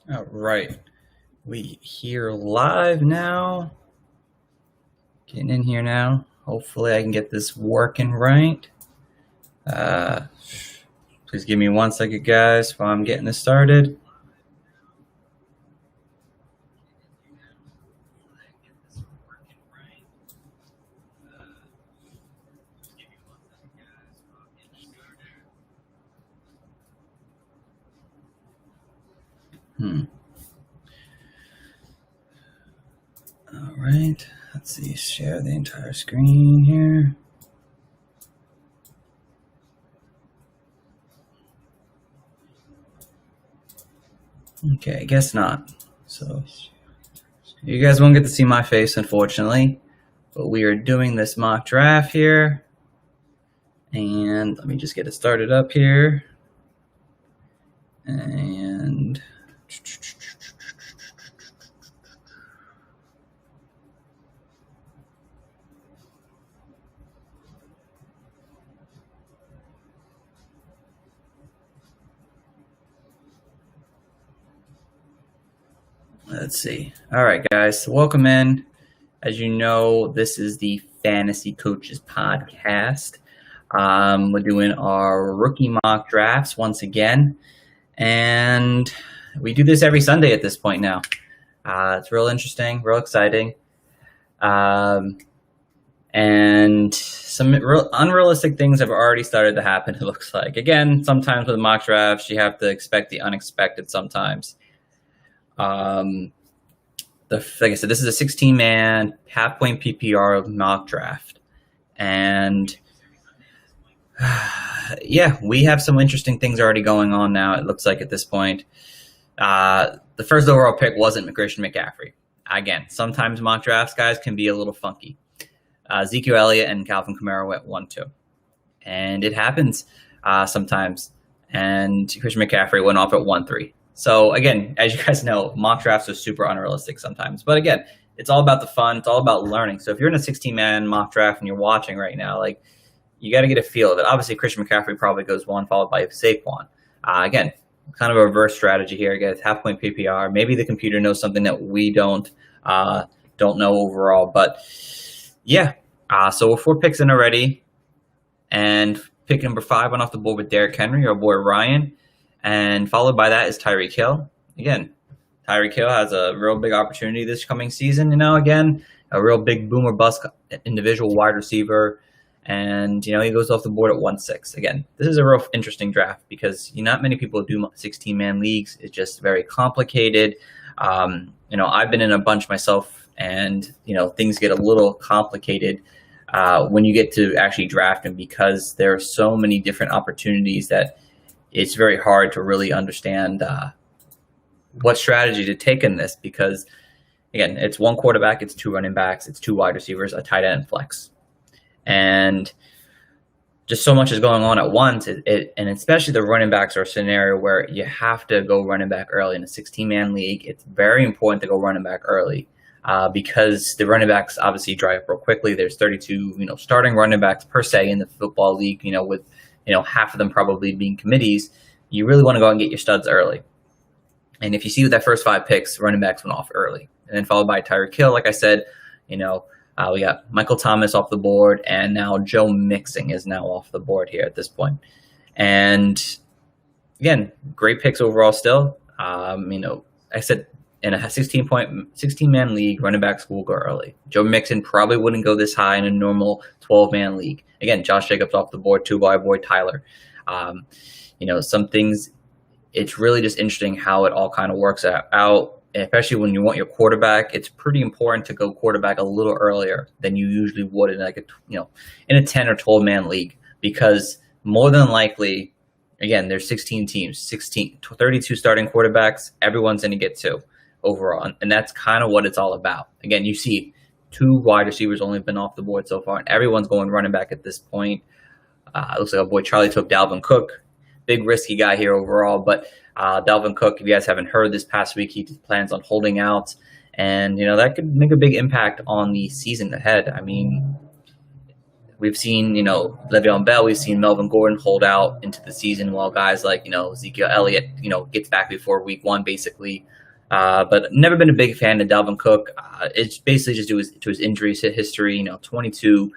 All right, we here live now. Getting in here now. Hopefully, I can get this working right. Uh, Please give me 1 second, guys, while I'm getting this started. Hmm. All right. Let's see. Share the entire screen here. Okay, I guess not. So you guys won't get to see my face, unfortunately, but we are doing this mock draft here. And let me just get it started up here. And let's see. All right, guys. So welcome in. As you know, this is the Fantasy Coaches Podcast. We're doing our rookie mock drafts once again. And we do this every Sunday at this point now. It's real interesting, real exciting. And some real unrealistic things have already started to happen, it looks like. Again, sometimes with mock drafts, you have to expect the unexpected sometimes. Like I said, this is a 16-man half-point PPR mock draft. And yeah, we have some interesting things already going on now, it looks like at this point. The first overall pick wasn't Christian McCaffrey. Again, sometimes mock drafts, guys, can be a little funky. Ezekiel Elliott and Calvin Kamara went 1-2. And it happens sometimes. And Christian McCaffrey went off at 1-3. So, again, as you guys know, mock drafts are super unrealistic sometimes. But, again, it's all about the fun. It's all about learning. So if you're in a 16-man mock draft and you're watching right now, like, you got to get a feel of it. Obviously, Christian McCaffrey probably goes 1, followed by Saquon. Again, kind of a reverse strategy here. Again, half-point PPR. Maybe the computer knows something that we don't know overall. But, yeah. So we're 4 picks in already. And pick number 5 went off the board with Derrick Henry, our boy Ryan. And followed by that is Tyreek Hill. Again, Tyreek Hill has a real big opportunity this coming season. Again, a real big boom or bust individual wide receiver. And, he goes off the board at 1-6. Again, this is a real interesting draft because not many people do 16-man leagues. It's just very complicated. I've been in a bunch myself, and, things get a little complicated when you get to actually draft them because there are so many different opportunities that it's very hard to really understand what strategy to take in this because, again, it's 1 quarterback, it's 2 running backs, it's 2 wide receivers, a tight end, and flex. And just so much is going on at once, and especially the running backs are a scenario where you have to go running back early. In a 16-man league, it's very important to go running back early because the running backs obviously dry up real quickly. There's 32 starting running backs per se in the football league, with half of them probably being committees. You really want to go out and get your studs early. And if you see with that first 5 picks, running backs went off early. And then followed by Tyreek Hill, like I said, we got Michael Thomas off the board, and now Joe Mixon is now off the board here at this point. And again, great picks overall still. I said in a 16-man league, running backs will go early. Joe Mixon probably wouldn't go this high in a normal 12-man league. Again, Josh Jacobs off the board, too, by our boy Tyler. Some things, it's really just interesting how it all kind of works out, especially when you want your quarterback. It's pretty important to go quarterback a little earlier than you usually would in in a 10 or 12-man league because more than likely, again, there's 16 teams, 32 starting quarterbacks. Everyone's going to get 2 overall, and that's kind of what it's all about. Again, you see 2 wide receivers only been off the board so far, and everyone's going running back at this point. It looks like our boy Charlie took Dalvin Cook. Big risky guy here overall, but Dalvin Cook, if you guys haven't heard, this past week he plans on holding out, and that could make a big impact on the season ahead. I mean, we've seen, Le'Veon Bell, we've seen Melvin Gordon hold out into the season while guys like, Ezekiel Elliott, gets back before week 1, basically. But never been a big fan of Dalvin Cook. It's basically just to his injuries history, 22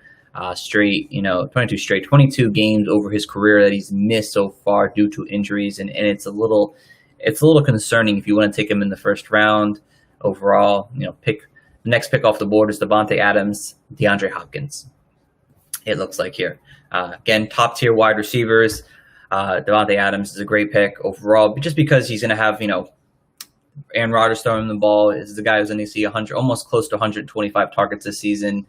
straight, 22 games over his career that he's missed so far due to injuries. And it's a little concerning if you want to take him in the first round overall. The next pick off the board is Devontae Adams, DeAndre Hopkins. It looks like here. Again, top tier wide receivers. Devontae Adams is a great pick overall, just because he's going to have, Aaron Rodgers throwing him the ball. Is the guy who's going to see almost close to 125 targets this season.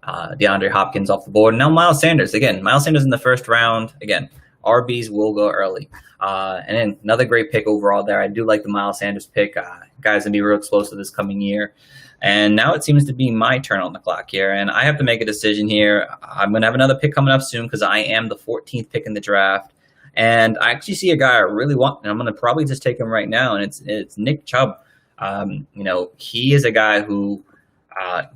DeAndre Hopkins off the board. Now Miles Sanders. Again, Miles Sanders in the first round. Again, RBs will go early. And then another great pick overall there. I do like the Miles Sanders pick. Guy's going to be real explosive this coming year. And now it seems to be my turn on the clock here, and I have to make a decision here. I'm going to have another pick coming up soon because I am the 14th pick in the draft. And I actually see a guy I really want, and I'm going to probably just take him right now, and it's Nick Chubb. He is a guy who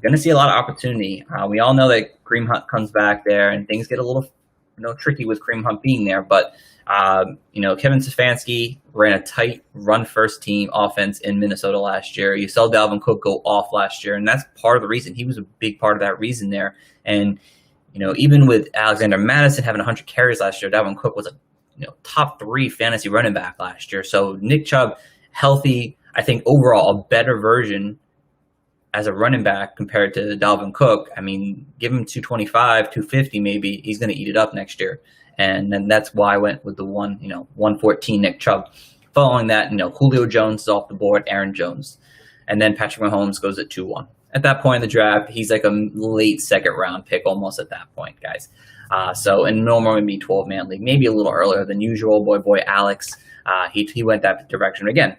going to see a lot of opportunity. We all know that Kareem Hunt comes back there, and things get a little tricky with Kareem Hunt being there, but Kevin Stefanski ran a tight run-first team offense in Minnesota last year. You saw Dalvin Cook go off last year, and that's part of the reason. He was a big part of that reason there. And, even with Alexander Madison having 100 carries last year, Dalvin Cook was a top 3 fantasy running back last year. So Nick Chubb, healthy, I think overall a better version as a running back compared to Dalvin Cook. I mean, give him 225, 250 maybe, he's going to eat it up next year. And then that's why I went with the 114 Nick Chubb. Following that, Julio Jones is off the board, Aaron Jones. And then Patrick Mahomes goes at 2-1. At that point in the draft, he's like a late second round pick almost at that point, guys. So in normal maybe 12-man league, maybe a little earlier than usual. Boy Alex, he went that direction. Again,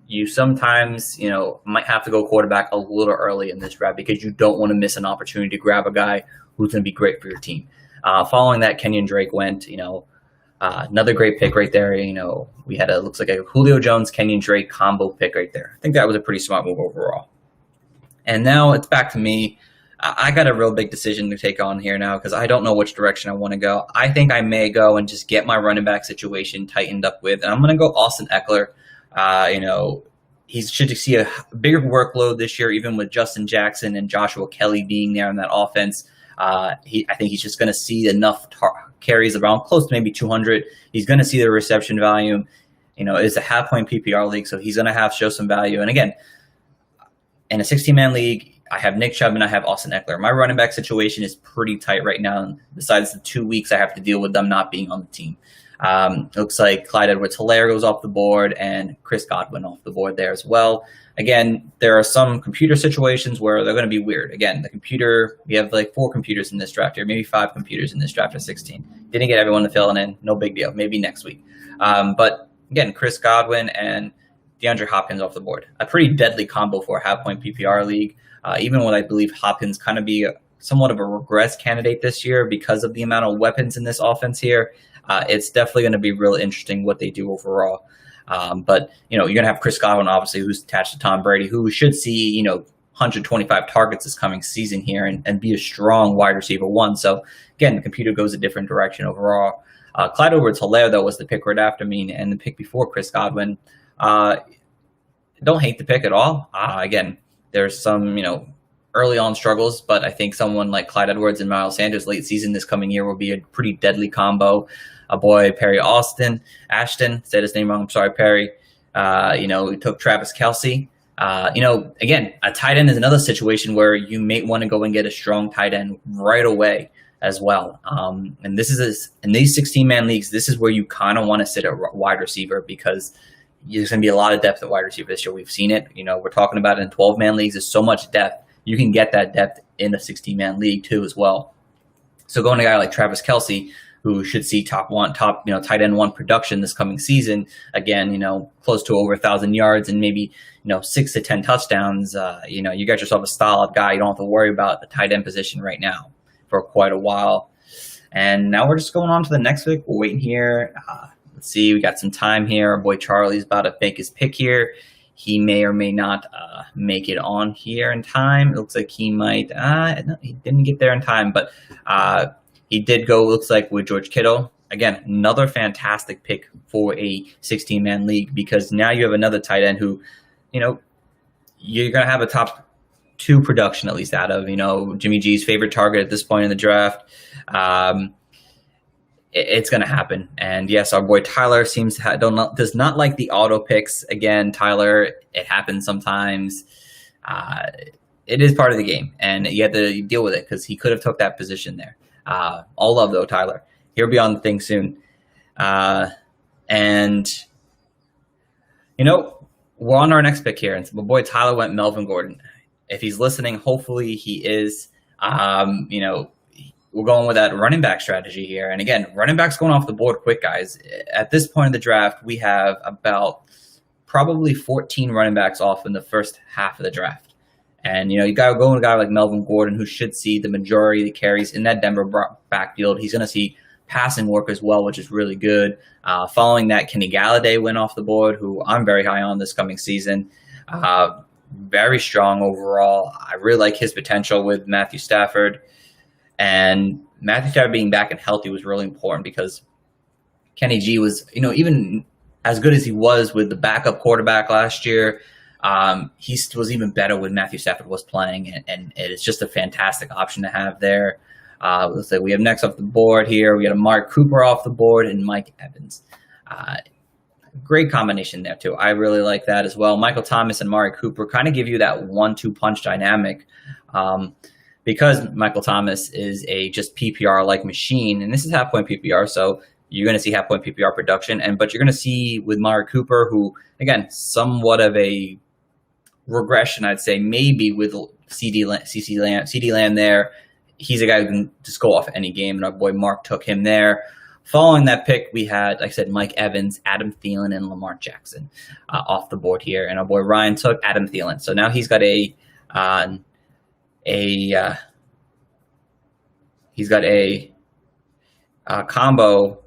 you sometimes, might have to go quarterback a little early in this draft because you don't want to miss an opportunity to grab a guy who's going to be great for your team. Following that, Kenyon Drake went, another great pick right there. We had looks like a Julio Jones, Kenyon Drake combo pick right there. I think that was a pretty smart move overall. And now it's back to me. I got a real big decision to take on here now because I don't know which direction I want to go. I think I may go and just get my running back situation tightened up with, and I'm going to go Austin Eckler. He should see a bigger workload this year, even with Justin Jackson and Joshua Kelly being there in that offense. I think he's just going to see enough carries around close to maybe 200. He's going to see the reception value. It's a half-point PPR league, so he's going to show some value. And again, in a 16-man league, I have Nick Chubb and I have Austin Eckler. My running back situation is pretty tight right now, besides the 2 weeks I have to deal with them not being on the team. It looks like Clyde Edwards-Helaire goes off the board and Chris Godwin off the board there as well. Again, there are some computer situations where they're going to be weird. Again, we have like 4 computers in this draft here, maybe 5 computers in this draft of 16. Didn't get everyone to fill it in. No big deal. Maybe next week. But again, Chris Godwin and DeAndre Hopkins off the board. A pretty deadly combo for a half-point PPR league. Even when I believe Hopkins kind of be somewhat of a regress candidate this year because of the amount of weapons in this offense here. It's definitely going to be real interesting what they do overall. But, you're going to have Chris Godwin, obviously, who's attached to Tom Brady, who should see, 125 targets this coming season here and be a strong wide receiver 1. So, again, the computer goes a different direction overall. Clyde Edwards-Helaire, though, was the pick right after me and the pick before Chris Godwin. Don't hate the pick at all. Again, there's some, early on struggles, but I think someone like Clyde Edwards and Miles Sanders late season this coming year will be a pretty deadly combo. A boy, Perry Ashton, said his name wrong. I'm sorry, Perry. We took Travis Kelce. Again, a tight end is another situation where you may want to go and get a strong tight end right away as well. And this is in these 16-man leagues, this is where you kind of want to sit a wide receiver because there's going to be a lot of depth at wide receiver this year. We've seen it. We're talking about it in 12-man leagues. There's so much depth. You can get that depth in a 16-man league too as well. So going to a guy like Travis Kelce, who should see top tight end 1 production this coming season. Again, close to over 1,000 yards and maybe, 6 to 10 touchdowns. You got yourself a solid guy. You don't have to worry about the tight end position right now for quite a while. And now we're just going on to the next pick. We're waiting here. Let's see. We got some time here. Our boy Charlie's about to make his pick here. he may or may not make it on here in time. It looks like he might. No, he didn't get there in time, but he did go, looks like, with George Kittle. Again, another fantastic pick for a 16-man league, because now you have another tight end who, you're going to have a top 2 production at least out of, Jimmy G's favorite target at this point in the draft. It's going to happen. And yes, our boy Tyler does not like the auto picks. Again, Tyler, it happens sometimes. It is part of the game, and you have to deal with it, because he could have took that position there. All love, though, Tyler. He'll be on the thing soon. And, we're on our next pick here. And my boy Tyler went Melvin Gordon. If he's listening, hopefully he is. We're going with that running back strategy here. And again, running backs going off the board quick, guys. At this point in the draft, we have about probably 14 running backs off in the first half of the draft. And, you got to go with a guy like Melvin Gordon, who should see the majority of the carries in that Denver backfield. He's going to see passing work as well, which is really good. Following that, Kenny Galladay went off the board, who I'm very high on this coming season. Very strong overall. I really like his potential with Matthew Stafford. And Matthew Stafford being back and healthy was really important, because Kenny G was, even as good as he was with the backup quarterback last year, he was even better when Matthew Stafford was playing, and it's just a fantastic option to have there. Let's say we have next off the board here, we got Amari Cooper off the board and Mike Evans. Great combination there too. I really like that as well. Michael Thomas and Amari Cooper kind of give you that 1-2 punch dynamic. Because Michael Thomas is a just PPR-like machine, and this is half-point PPR, so you're going to see half-point PPR production. But you're going to see with Amari Cooper, who, again, somewhat of a regression, I'd say, maybe with CeeDee Lamb there. He's a guy who can just go off any game, and our boy Mark took him there. Following that pick, we had, like I said, Mike Evans, Adam Thielen, and Lamar Jackson off the board here. And our boy Ryan took Adam Thielen. So now he's got a combo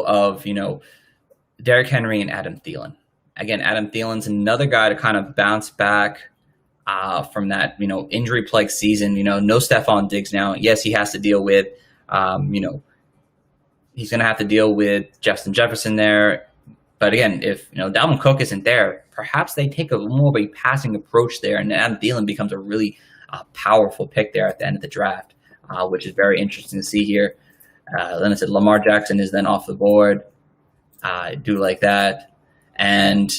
of, Derrick Henry and Adam Thielen. Again, Adam Thielen's another guy to kind of bounce back from that, injury-plagued season. No Stephon Diggs now. Yes, he has to deal with, he's going to have to deal with Justin Jefferson there. But again, if Dalvin Cook isn't there, perhaps they take a more of a passing approach there, and Adam Thielen becomes a really powerful pick there at the end of the draft, which is very interesting to see here. Then I said Lamar Jackson is then off the board. I do like that. And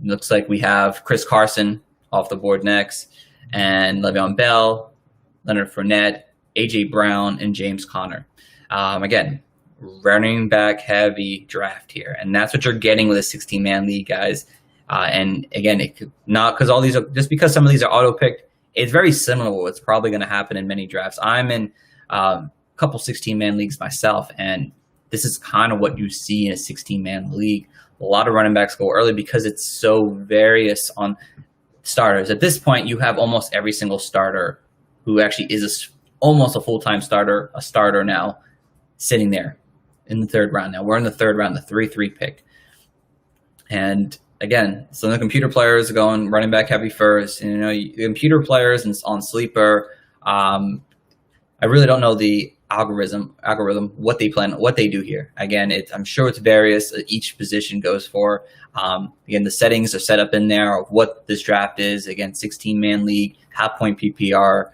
looks like we have Chris Carson off the board next, and Le'Veon Bell, Leonard Fournette, A.J. Brown, and James Conner. Again, running back heavy draft here, and that's what you're getting with a 16-man league, guys. And again, it could not, because all these are just because some of these are auto picked. It's very similar to what's probably going to happen in many drafts. I'm in a couple 16-man leagues myself, and this is kind of what you see in a 16-man league. A lot of running backs go early because it's so various on starters. At this point, you have almost every single starter who actually is almost a full-time starter, a starter now, sitting there in the third round. Now we're in the third round, the 3-3 pick. And again, some of the computer players are going running back heavy first. And, the computer players on Sleeper, I really don't know the algorithm, what they do here. Again, I'm sure it's various. Each position goes for. Again, the settings are set up in there of what this draft is. Again, 16-man league, half-point PPR.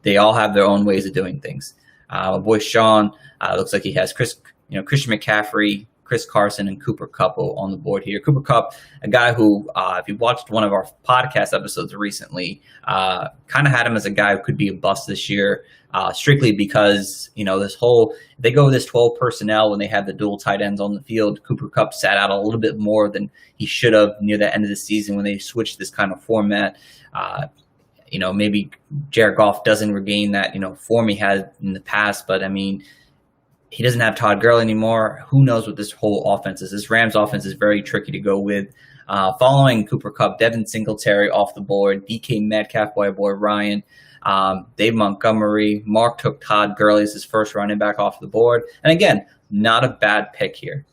They all have their own ways of doing things. My boy Sean looks like he has Christian McCaffrey, Chris Carson, and Cooper Kupp on the board here. Cooper Kupp, a guy who, if you watched one of our podcast episodes recently, kind of had him as a guy who could be a bust this year, strictly because, they go with this 12 personnel when they have the dual tight ends on the field. Cooper Kupp sat out a little bit more than he should have near the end of the season when they switched this kind of format. Maybe Jared Goff doesn't regain that, form he had in the past, but he doesn't have Todd Gurley anymore. Who knows what this whole offense is? This Rams offense is very tricky to go with. Following Cooper Kupp, Devin Singletary off the board, DK Metcalf by boy Ryan, Dave Montgomery. Mark took Todd Gurley as his first running back off the board. And again, not a bad pick here.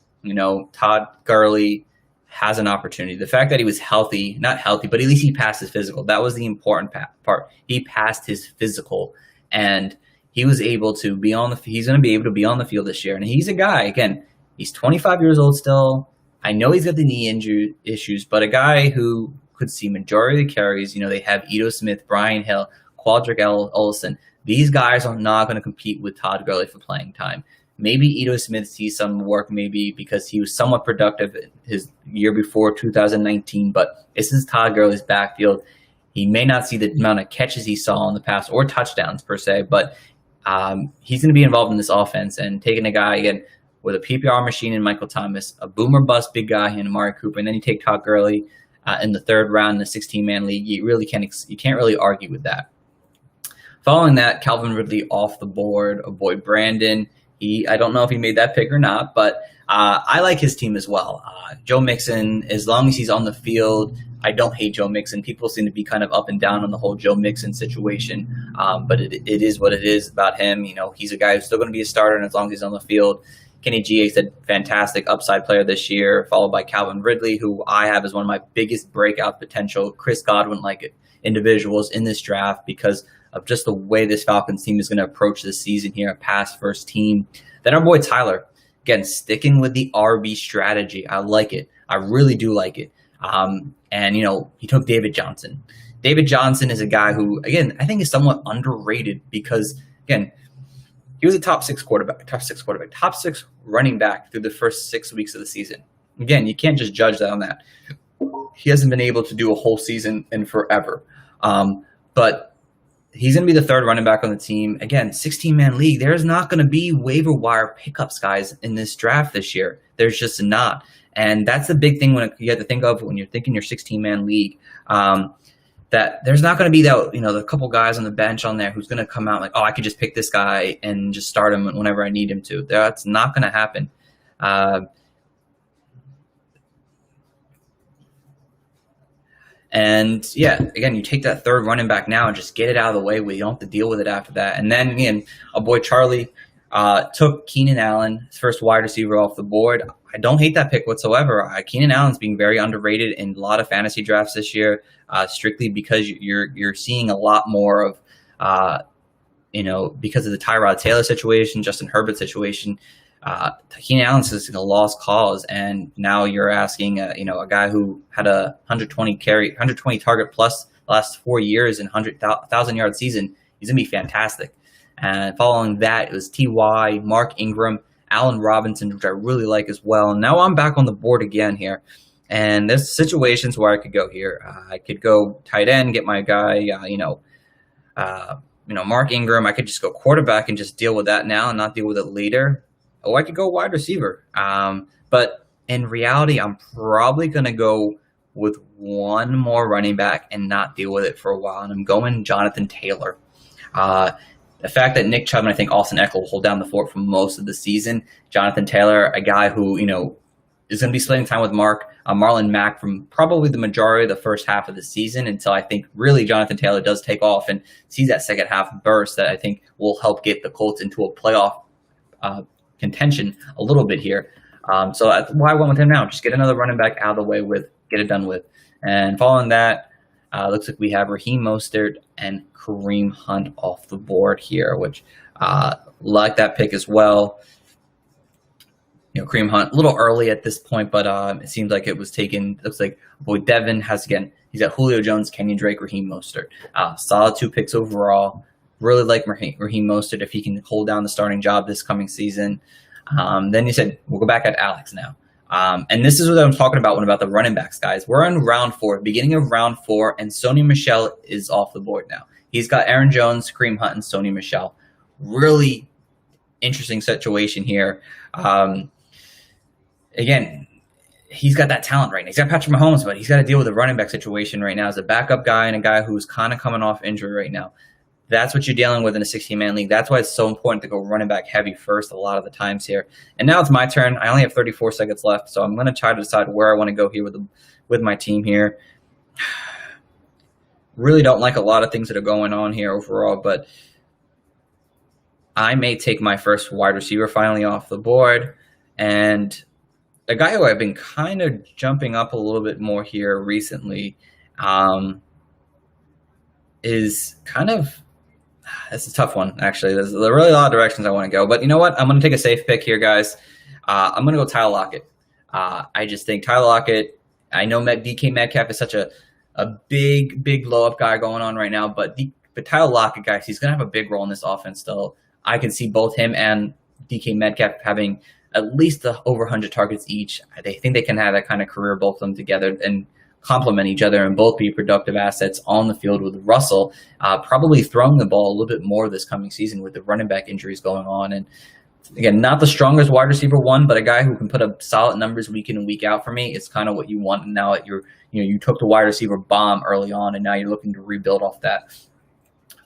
Todd Gurley has an opportunity. The fact that he was healthy, not healthy, but at least he passed his physical. That was the important part. He passed his physical, and he was able to be on the. He's going to be able to be on the field this year. And he's a guy. Again, he's 25 years old still. I know he's got the knee injury issues, but a guy who could see majority of the carries. They have Ito Smith, Brian Hill, Quadric Olson. These guys are not going to compete with Todd Gurley for playing time. Maybe Ito Smith sees some work, maybe because he was somewhat productive his year before 2019, but this is Todd Gurley's backfield. He may not see the amount of catches he saw in the past or touchdowns per se, but he's going to be involved in this offense, and taking a guy again with a PPR machine in Michael Thomas, a boomer bust big guy in Amari Cooper, and then you take Todd Gurley in the third round in the 16-man league. You can't really argue with that. Following that, Calvin Ridley off the board, avoid Brandon. I don't know if he made that pick or not, but I like his team as well. Joe Mixon, as long as he's on the field, I don't hate Joe Mixon. People seem to be kind of up and down on the whole Joe Mixon situation, but it is what it is about him. He's a guy who's still going to be a starter, and as long as he's on the field. Kenny G is a fantastic upside player this year, followed by Calvin Ridley, who I have as one of my biggest breakout potential Chris Godwin-like individuals in this draft because of just the way this Falcons team is going to approach this season here, a pass-first team. Then our boy Tyler, again, sticking with the RB strategy. I like it. I really do like it. And he took David Johnson. David Johnson is a guy who, again, I think is somewhat underrated because, again, he was a top six running back through the first 6 weeks of the season. Again, you can't just judge that on that. He hasn't been able to do a whole season in forever. But he's going to be the third running back on the team. Again, 16-man league. There's not going to be waiver wire pickups, guys, in this draft this year. There's just not. And that's the big thing you have to think of when you're thinking your 16-man league. That there's not going to be that, the couple guys on the bench on there who's going to come out like, oh, I could just pick this guy and just start him whenever I need him to. That's not going to happen. And yeah, again, you take that third running back now and just get it out of the way where you don't have to deal with it after that. And then again, our boy Charlie took Keenan Allen, his first wide receiver off the board. I don't hate that pick whatsoever. Keenan Allen's being very underrated in a lot of fantasy drafts this year, strictly because you're seeing a lot more of, because of the Tyrod Taylor situation, Justin Herbert situation. Keenan Allen's just a lost cause, and now you're asking, a guy who had a 120 target plus the last 4 years and 100,000-yard season. He's gonna be fantastic. And following that, it was T.Y., Mark Ingram, Allen Robinson, which I really like as well. Now I'm back on the board again here. And there's situations where I could go here. I could go tight end, get my guy, Mark Ingram. I could just go quarterback and just deal with that now and not deal with it later. Or I could go wide receiver. But in reality, I'm probably going to go with one more running back and not deal with it for a while. And I'm going Jonathan Taylor. The fact that Nick Chubb and I think Austin Eckler will hold down the fort for most of the season. Jonathan Taylor, a guy who, is going to be splitting time with Marlon Mack from probably the majority of the first half of the season until I think really Jonathan Taylor does take off and sees that second half burst that I think will help get the Colts into a playoff contention a little bit here. So that's why I went with him now. Just get another running back out of the way get it done with. And following that, looks like we have Raheem Mostert and Kareem Hunt off the board here, which like that pick as well. Kareem Hunt a little early at this point, but it seems like it was taken. Looks like boy Devin has he's got Julio Jones, Kenyon Drake, Raheem Mostert. Solid 2 picks overall. Really like Raheem Mostert if he can hold down the starting job this coming season. Then you said we'll go back at Alex now. And this is what I'm talking about about the running backs, guys. We're on round 4, beginning of round 4, and Sony Michel is off the board now. He's got Aaron Jones, Kareem Hunt, and Sony Michel. Really interesting situation here. Again, he's got that talent right now. He's got Patrick Mahomes, but he's got to deal with the running back situation right now as a backup guy and a guy who's kind of coming off injury right now. That's what you're dealing with in a 16-man league. That's why it's so important to go running back heavy first a lot of the times here. And now it's my turn. I only have 34 seconds left, so I'm going to try to decide where I want to go here with my team here. Really don't like a lot of things that are going on here overall, but I may take my first wide receiver finally off the board. And a guy who I've been kind of jumping up a little bit more here recently um, is kind of. It's a tough one, actually. There's really a lot of directions I want to go. But you know what? I'm going to take a safe pick here, guys. I'm going to go Tyler Lockett. I just think Tyler Lockett, I know DK Metcalf is such a big blow up guy going on right now, but Tyler Lockett, guys, he's going to have a big role in this offense still. I can see both him and DK Metcalf having at least over 100 targets each. They think they can have that kind of career, both of them together, and complement each other and both be productive assets on the field, with Russell probably throwing the ball a little bit more this coming season with the running back injuries going on. And again, not the strongest wide receiver one, but a guy who can put up solid numbers week in and week out for me. It's kind of what you want. And now you took the wide receiver bomb early on, and now you're looking to rebuild off that.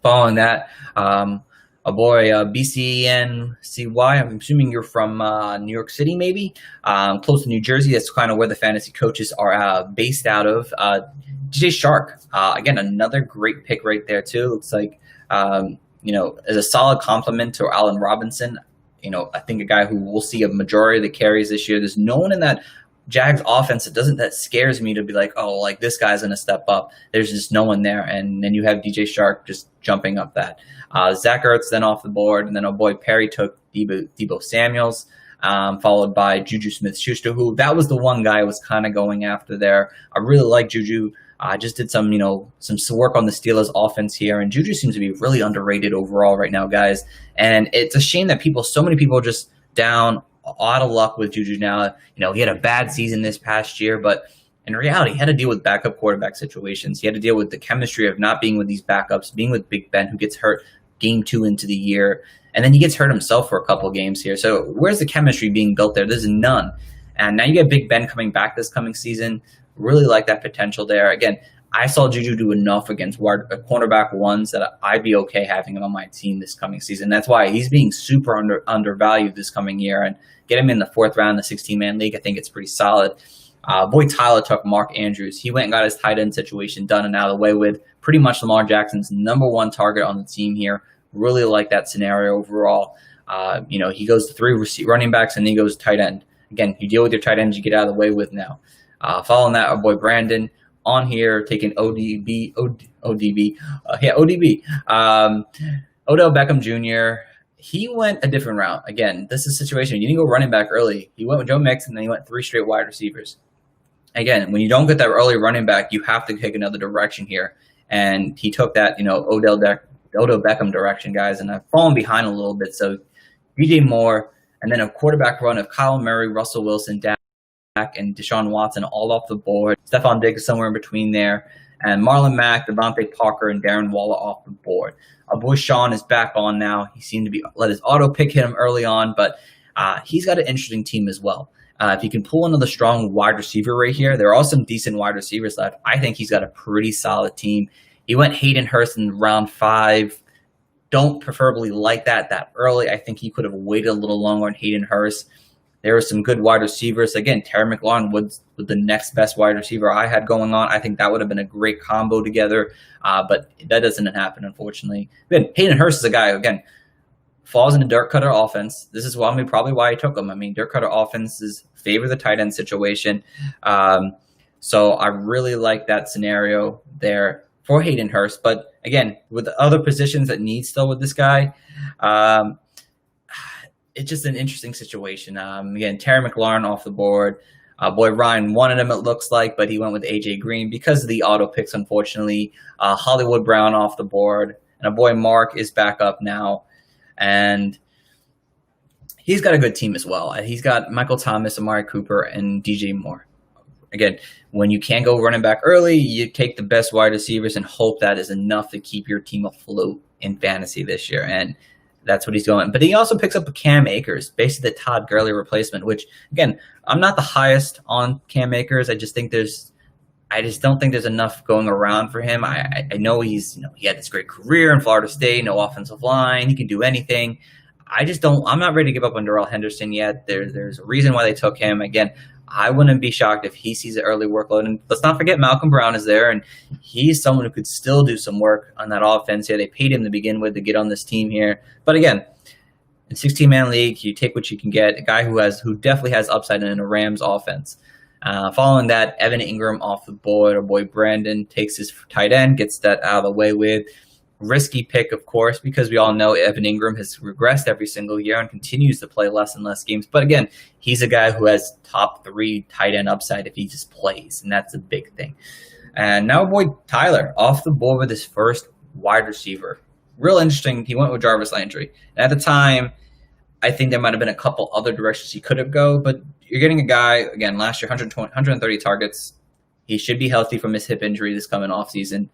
Following that, a boy, BCNCY. I'm assuming you're from New York City, maybe close to New Jersey. That's kind of where the fantasy coaches are based out of. DJ Shark, again, another great pick right there too. Looks like as a solid complement to Allen Robinson. I think a guy who will see a majority of the carries this year. There's no one in that Jags offense that scares me to be like, oh, like this guy's going to step up. There's just no one there. And then you have DJ Shark just jumping up that. Zach Ertz then off the board. And then Perry took Deebo Samuels, followed by Juju Smith-Schuster, who that was the one guy I was kind of going after there. I really like Juju. I just did some work on the Steelers offense here, and Juju seems to be really underrated overall right now, guys. And it's a shame that so many people are just down, out of luck with Juju now. He had a bad season this past year, but in reality, he had to deal with backup quarterback situations. He had to deal with the chemistry of not being with these backups, being with Big Ben, who gets hurt game 2 into the year, and then he gets hurt himself for a couple of games here. So where's the chemistry being built there? There's none. And now you get Big Ben coming back this coming season. Really like that potential there. Again, I saw Juju do enough against cornerback ones that I'd be okay having him on my team this coming season. That's why he's being super undervalued this coming year. And get him in the 4th round, the 16-man league, I think it's pretty solid. Tyler took Mark Andrews. He went and got his tight end situation done and out of the way with pretty much Lamar Jackson's number 1 target on the team here. Really like that scenario overall. He goes to 3 running backs and then he goes to tight end. Again, you deal with your tight ends, you get out of the way with now. Following that, our boy Brandon on here taking ODB. Odell Beckham Jr. He went a different route. Again, this is a situation. You didn't go running back early. He went with Joe Mixon, and then he went 3 straight wide receivers. Again, when you don't get that early running back, you have to take another direction here. And he took that, Odell Beckham direction, guys. And I've fallen behind a little bit. So DJ Moore, and then a quarterback run of Kyle Murray, Russell Wilson, and Deshaun Watson all off the board. Stephon Diggs somewhere in between there. And Marlon Mack, Devontae Parker, and Darren Waller off the board. Our boy Sean is back on now. He seemed to let his auto pick hit him early on, but he's got an interesting team as well. If you can pull another strong wide receiver right here, there are some decent wide receivers left. I think he's got a pretty solid team. He went Hayden Hurst in round 5. Don't preferably like that early. I think he could have waited a little longer on Hayden Hurst. There are some good wide receivers. Again, Terry McLaurin was the next best wide receiver I had going on. I think that would have been a great combo together, but that doesn't happen, unfortunately. Again, Hayden Hurst is a guy who, again, falls in a Dirk Cutter offense. This is probably why I took him. Dirk Cutter offenses favor the tight end situation. So I really like that scenario there for Hayden Hurst. But again, with the other positions that need still with this guy, it's just an interesting situation. Again, Terry McLaurin off the board. Boy Ryan wanted him, it looks like, but he went with AJ Green because of the auto picks, unfortunately. Hollywood Brown off the board. And a boy Mark is back up now. And he's got a good team as well. He's got Michael Thomas, Amari Cooper, and DJ Moore. Again, when you can't go running back early, you take the best wide receivers and hope that is enough to keep your team afloat in fantasy this year. And that's what he's going. But he also picks up a Cam Akers, basically the Todd Gurley replacement, which, again, I'm not the highest on Cam Akers. I just don't think there's enough going around for him. I know he had this great career in Florida State, no offensive line. He can do anything. I'm not ready to give up on Darrell Henderson yet. There's a reason why they took him. Again, I wouldn't be shocked if he sees an early workload. And let's not forget Malcolm Brown is there, and he's someone who could still do some work on that offense here. They paid him to begin with to get on this team here. But again, In 16-man league, you take what you can get. A guy who definitely has upside in a Rams offense. Following that, Evan Ingram off the board. Our boy Brandon takes his tight end, gets that out of the way with. Risky pick, of course, because we all know Evan Ingram has regressed every single year and continues to play less and less games. But again, he's a guy who has top 3 tight end upside if he just plays, and that's a big thing. And now our boy Tyler off the board with his first wide receiver. Real interesting. He went with Jarvis Landry. And at the time, I think there might have been a couple other directions he could have go, but you're getting a guy, again, last year, 130 targets. He should be healthy from his hip injury this coming off season.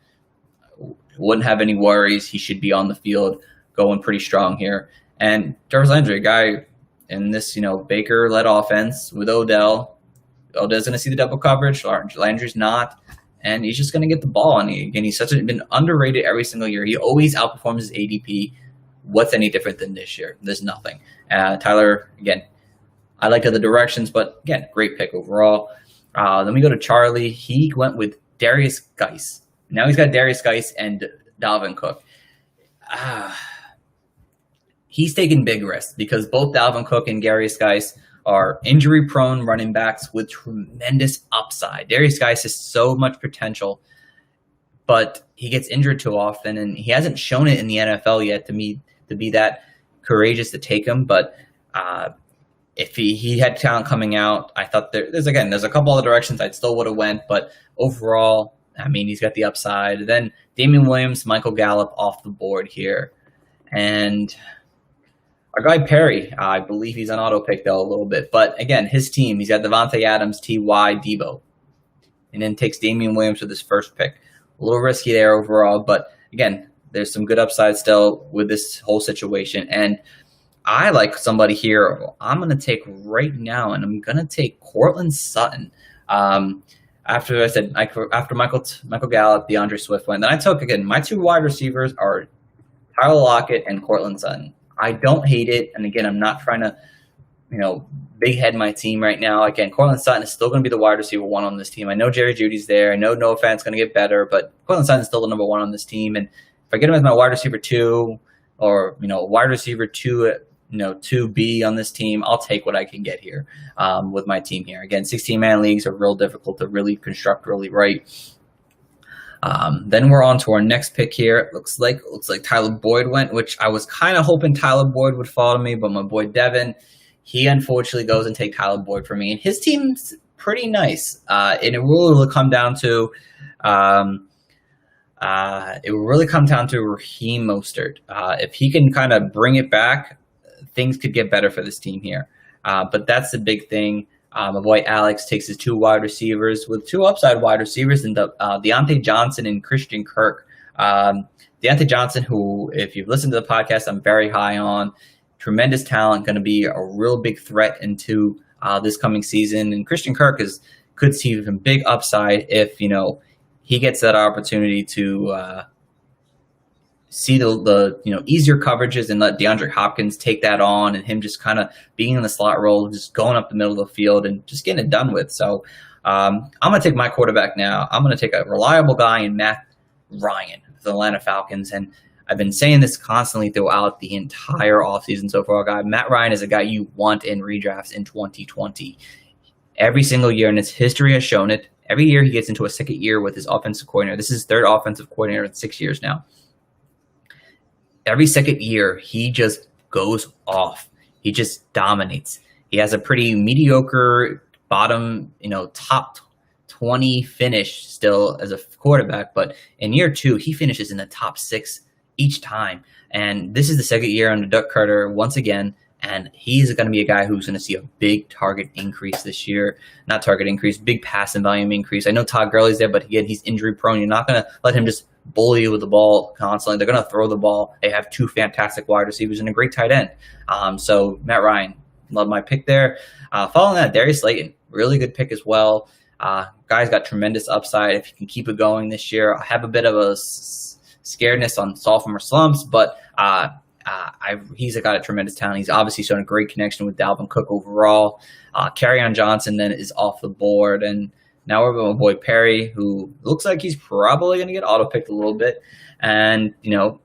Wouldn't have any worries. He should be on the field going pretty strong here. And Jarvis Landry, a guy in this, Baker-led offense with Odell. Odell's going to see the double coverage. Landry's not. And he's just going to get the ball. And he's been underrated every single year. He always outperforms his ADP. What's any different than this year? There's nothing. Tyler, again, I liked other directions, but again, great pick overall. Then we go to Charlie. He went with Darius Geis. Now he's got Darius Geis and Dalvin Cook. He's taking big risks because both Dalvin Cook and Darius Geis are injury-prone running backs with tremendous upside. Darius Geis has so much potential, but he gets injured too often, and he hasn't shown it in the NFL yet to be that courageous to take him. But if he had talent coming out, I thought there's a couple other directions I still would have went, but overall, he's got the upside. Then Damian Williams, Michael Gallup off the board here. And our guy Perry, I believe he's on auto pick though a little bit. But again, his team, he's got Devontae Adams, T.Y., Debo. And then takes Damian Williams with his first pick. A little risky there overall, but again, there's some good upside still with this whole situation. And I like somebody here I'm going to take right now, and I'm going to take Courtland Sutton. After Michael Gallup, DeAndre Swift went. Then I took, again, my 2 wide receivers are Tyler Lockett and Courtland Sutton. I don't hate it. And again, I'm not trying to, big head my team right now. Again, Courtland Sutton is still going to be the wide receiver 1 on this team. I know Jerry Jeudy's there. I know Noah Fant's going to get better, but Courtland Sutton is still the number 1 on this team. And if I get him as my wide receiver 2 or, wide receiver 2, 2B on this team, I'll take what I can get here with my team here. Again, 16-man leagues are real difficult to really construct really right. Then we're on to our next pick here. It looks like Tyler Boyd went, which I was kind of hoping Tyler Boyd would follow me, but my boy Devin, he unfortunately goes and take Tyler Boyd for me. And his team's pretty nice. And it will come down to Raheem Mostert. If he can kind of bring it back, things could get better for this team here. But that's the big thing. My boy Alex takes his 2 wide receivers with 2 upside wide receivers, and Deontay Johnson and Christian Kirk. Deontay Johnson, who, if you've listened to the podcast, I'm very high on. Tremendous talent, going to be a real big threat into this coming season. And Christian Kirk could see some big upside if, he gets that opportunity to see the easier coverages and let DeAndre Hopkins take that on, and him just kind of being in the slot role, just going up the middle of the field and just getting it done with. So I'm going to take my quarterback now. I'm going to take a reliable guy in Matt Ryan for the Atlanta Falcons. And I've been saying this constantly throughout the entire offseason so far, guy. Matt Ryan is a guy you want in redrafts in 2020. Every single year, and his history has shown it. Every year he gets into a second year with his offensive coordinator. This is his 3rd offensive coordinator in 6 years now. Every second year, he just goes off. He just dominates. He has a pretty mediocre bottom, top 20 finish still as a quarterback. But in year 2, he finishes in the top 6 each time. And this is the second year under Doug Carter once again. And he's going to be a guy who's going to see a big target increase this year. Not target increase, big passing volume increase. I know Todd Gurley's there, but again, he's injury prone. You're not going to let him just bully you with the ball constantly. They're going to throw the ball. They have 2 fantastic wide receivers and a great tight end. So Matt Ryan, love my pick there. Following that, Darius Slayton, really good pick as well. Guy's got tremendous upside if he can keep it going this year. I have a bit of a scaredness on sophomore slumps, but he's got a tremendous talent. He's obviously shown a great connection with Dalvin Cook overall. Kerryon Johnson then is off the board, and now we're with my boy Perry, who looks like he's probably going to get auto-picked a little bit. And,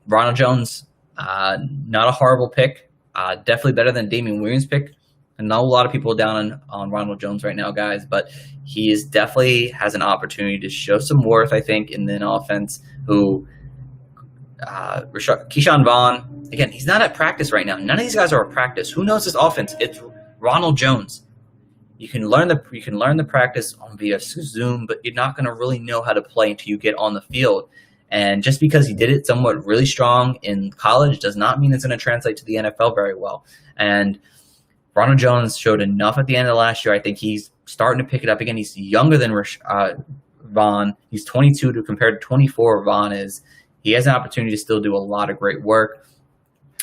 Ronald Jones, not a horrible pick. Definitely better than Damian Williams' pick. I know a lot of people are down on Ronald Jones right now, guys, but he is definitely has an opportunity to show some worth, I think, in an offense Keyshawn Vaughn, again, he's not at practice right now. None of these guys are at practice. Who knows this offense? It's Ronald Jones. You can learn the practice on via Zoom, but you're not going to really know how to play until you get on the field. And just because he did it somewhat really strong in college does not mean it's going to translate to the NFL very well. And Ronald Jones showed enough at the end of last year. I think he's starting to pick it up again. He's younger than Vaughn. He's 22 compared to 24 Vaughn is. He has an opportunity to still do a lot of great work.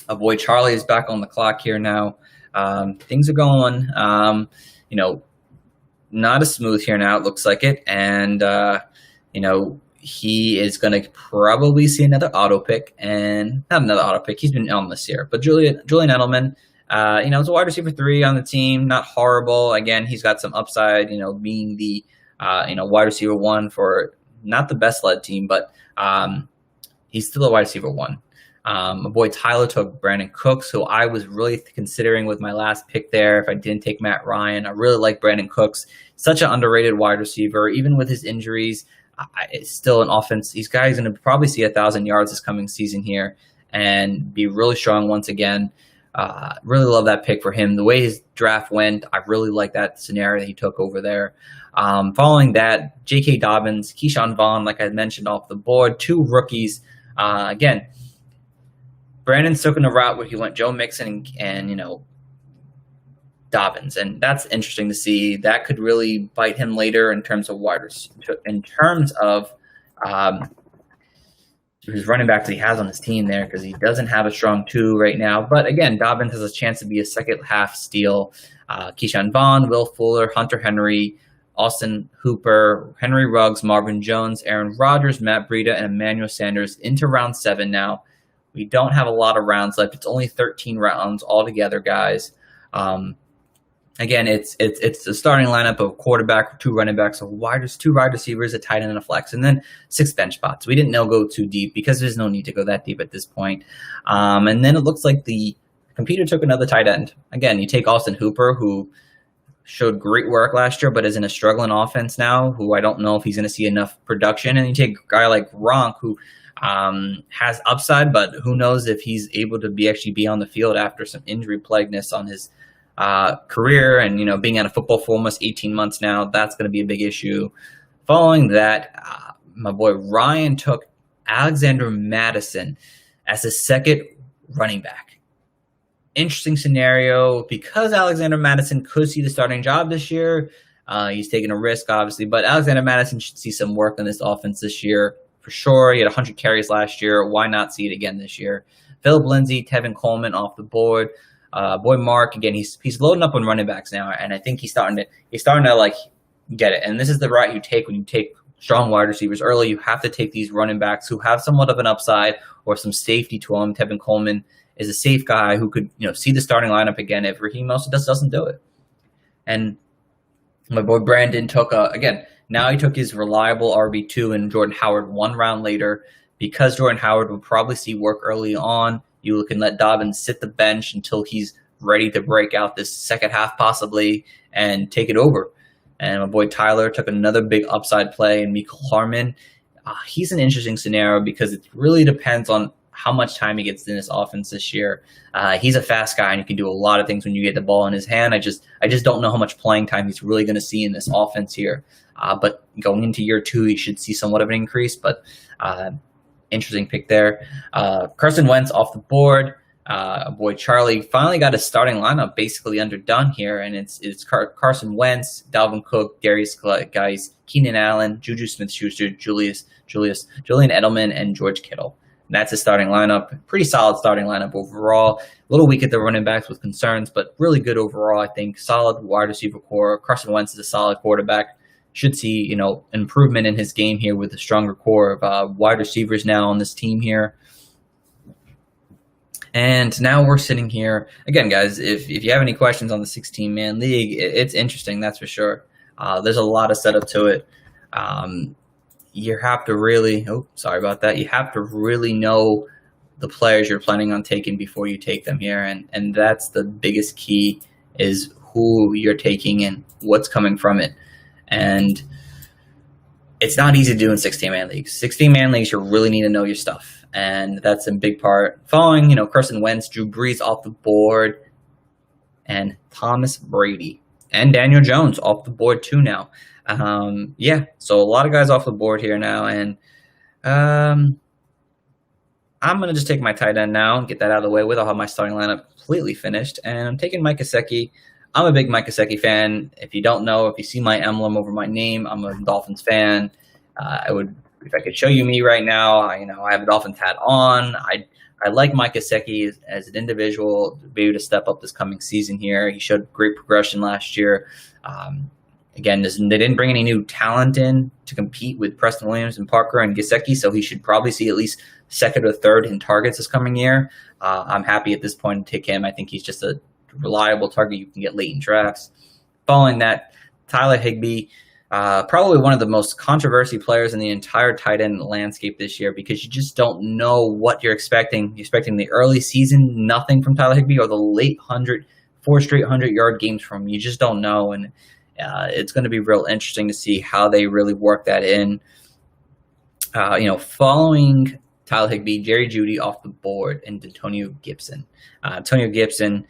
Boy Charlie is back on the clock here now. Things are going, not as smooth here now. It looks like it. And, he is going to probably see another auto pick, and not another auto pick. He's been on this year, but Julian Edelman, is a wide receiver 3 on the team. Not horrible. Again, he's got some upside, being the, wide receiver 1 for not the best led team, but, he's still a wide receiver 1. My boy Tyler took Brandon Cooks, who I was really considering with my last pick there if I didn't take Matt Ryan. I really like Brandon Cooks. Such an underrated wide receiver. Even with his injuries, it's still an offense. These guys are going to probably see 1,000 yards this coming season here and be really strong once again. Really love that pick for him. The way his draft went, I really like that scenario that he took over there. Following that, J.K. Dobbins, Keyshawn Vaughn, like I mentioned, off the board. 2 rookies. Again, Brandon's took in a route where he went Joe Mixon and Dobbins, and that's interesting to see. That could really bite him later in terms of his running backs he has on his team there, because he doesn't have a strong 2 right now. But again, Dobbins has a chance to be a second half steal. Keyshawn Vaughn, Will Fuller, Hunter Henry, Austin Hooper, Henry Ruggs, Marvin Jones, Aaron Rodgers, Matt Breida, and Emmanuel Sanders into round 7 now. We don't have a lot of rounds left. It's only 13 rounds altogether, guys. Again, it's a starting lineup of quarterback, 2 running backs, 2 wide receivers, a tight end, and a flex, and then 6 bench spots. We didn't go too deep because there's no need to go that deep at this point. And then it looks like the computer took another tight end. Again, you take Austin Hooper, who showed great work last year, but is in a struggling offense now, who I don't know if he's going to see enough production. And you take a guy like Gronk, who has upside, but who knows if he's able to actually be on the field after some injury plagueness on his career, and being out of football for almost 18 months now. That's going to be a big issue. Following that, my boy Ryan took Alexander Madison as his second running back. Interesting scenario, because Alexander Madison could see the starting job this year. He's taking a risk, obviously, but Alexander Madison should see some work in this offense this year for sure. He had 100 carries last year. Why not see it again this year? Philip Lindsay, Tevin Coleman off the board. Boy Mark, again, he's loading up on running backs now, and I think he's starting to like get it. And this is the route you take when you take strong wide receivers early. You have to take these running backs who have somewhat of an upside or some safety to them. Tevin Coleman is a safe guy who could see the starting lineup again if Raheem Mostert doesn't do it. And my boy Brandon took now he took his reliable RB2 and Jordan Howard 1 round later, because Jordan Howard will probably see work early on. You can let Dobbins sit the bench until he's ready to break out this second half possibly and take it over. And my boy Tyler took another big upside play, and Mecole Hardman. He's an interesting scenario because it really depends on how much time he gets in this offense this year. He's a fast guy, and he can do a lot of things when you get the ball in his hand. I just don't know how much playing time he's really going to see in this offense here. But going into year 2, he should see somewhat of an increase. But interesting pick there. Carson Wentz off the board. Boy Charlie finally got a starting lineup basically underdone here, and it's Carson Wentz, Dalvin Cook, Darius Guice, Keenan Allen, Juju Smith-Schuster, Julian Edelman, and George Kittle. And that's a starting lineup. Pretty solid starting lineup overall. A little weak at the running backs with concerns, but really good overall, I think. Solid wide receiver core. Carson Wentz is a solid quarterback. Should see, improvement in his game here with a stronger core of wide receivers now on this team here. And now we're sitting here. Again, guys, if you have any questions on the 16-man league, it's interesting, that's for sure. There's a lot of setup to it. You have to really, you have to really know the players you're planning on taking before you take them here, and that's the biggest key, is who you're taking and what's coming from it. And it's not easy to do in 16-man leagues. 16-man leagues, you really need to know your stuff, and that's a big part. Following, Carson Wentz, Drew Brees off the board, and Thomas Brady and Daniel Jones off the board too now. So a lot of guys off the board here now, and I'm going to just take my tight end now and get that out of the way with. I'll have my starting lineup completely finished, and I'm taking Mike Gesicki. I'm a big Mike Gesicki fan. If you don't know, if you see my emblem over my name, I'm a Dolphins fan. If I could show you me right now, I have a Dolphins hat on. I like Mike Gesicki as an individual to be able to step up this coming season here. He showed great progression last year. Again, they didn't bring any new talent in to compete with Preston Williams and Parker and Gesicki, so he should probably see at least second or third in targets this coming year. I'm happy at this point to take him. I think he's just a reliable target you can get late in drafts. Following that, Tyler Higbee, probably one of the most controversial players in the entire tight end landscape this year, because you just don't know what you're expecting. You're expecting the early season, nothing from Tyler Higbee, or the late 4 straight 100-yard games from him. You just don't know, and it's going to be real interesting to see how they really work that in. Following Tyler Higbee, Jerry Jeudy off the board, and Antonio Gibson. Antonio Gibson,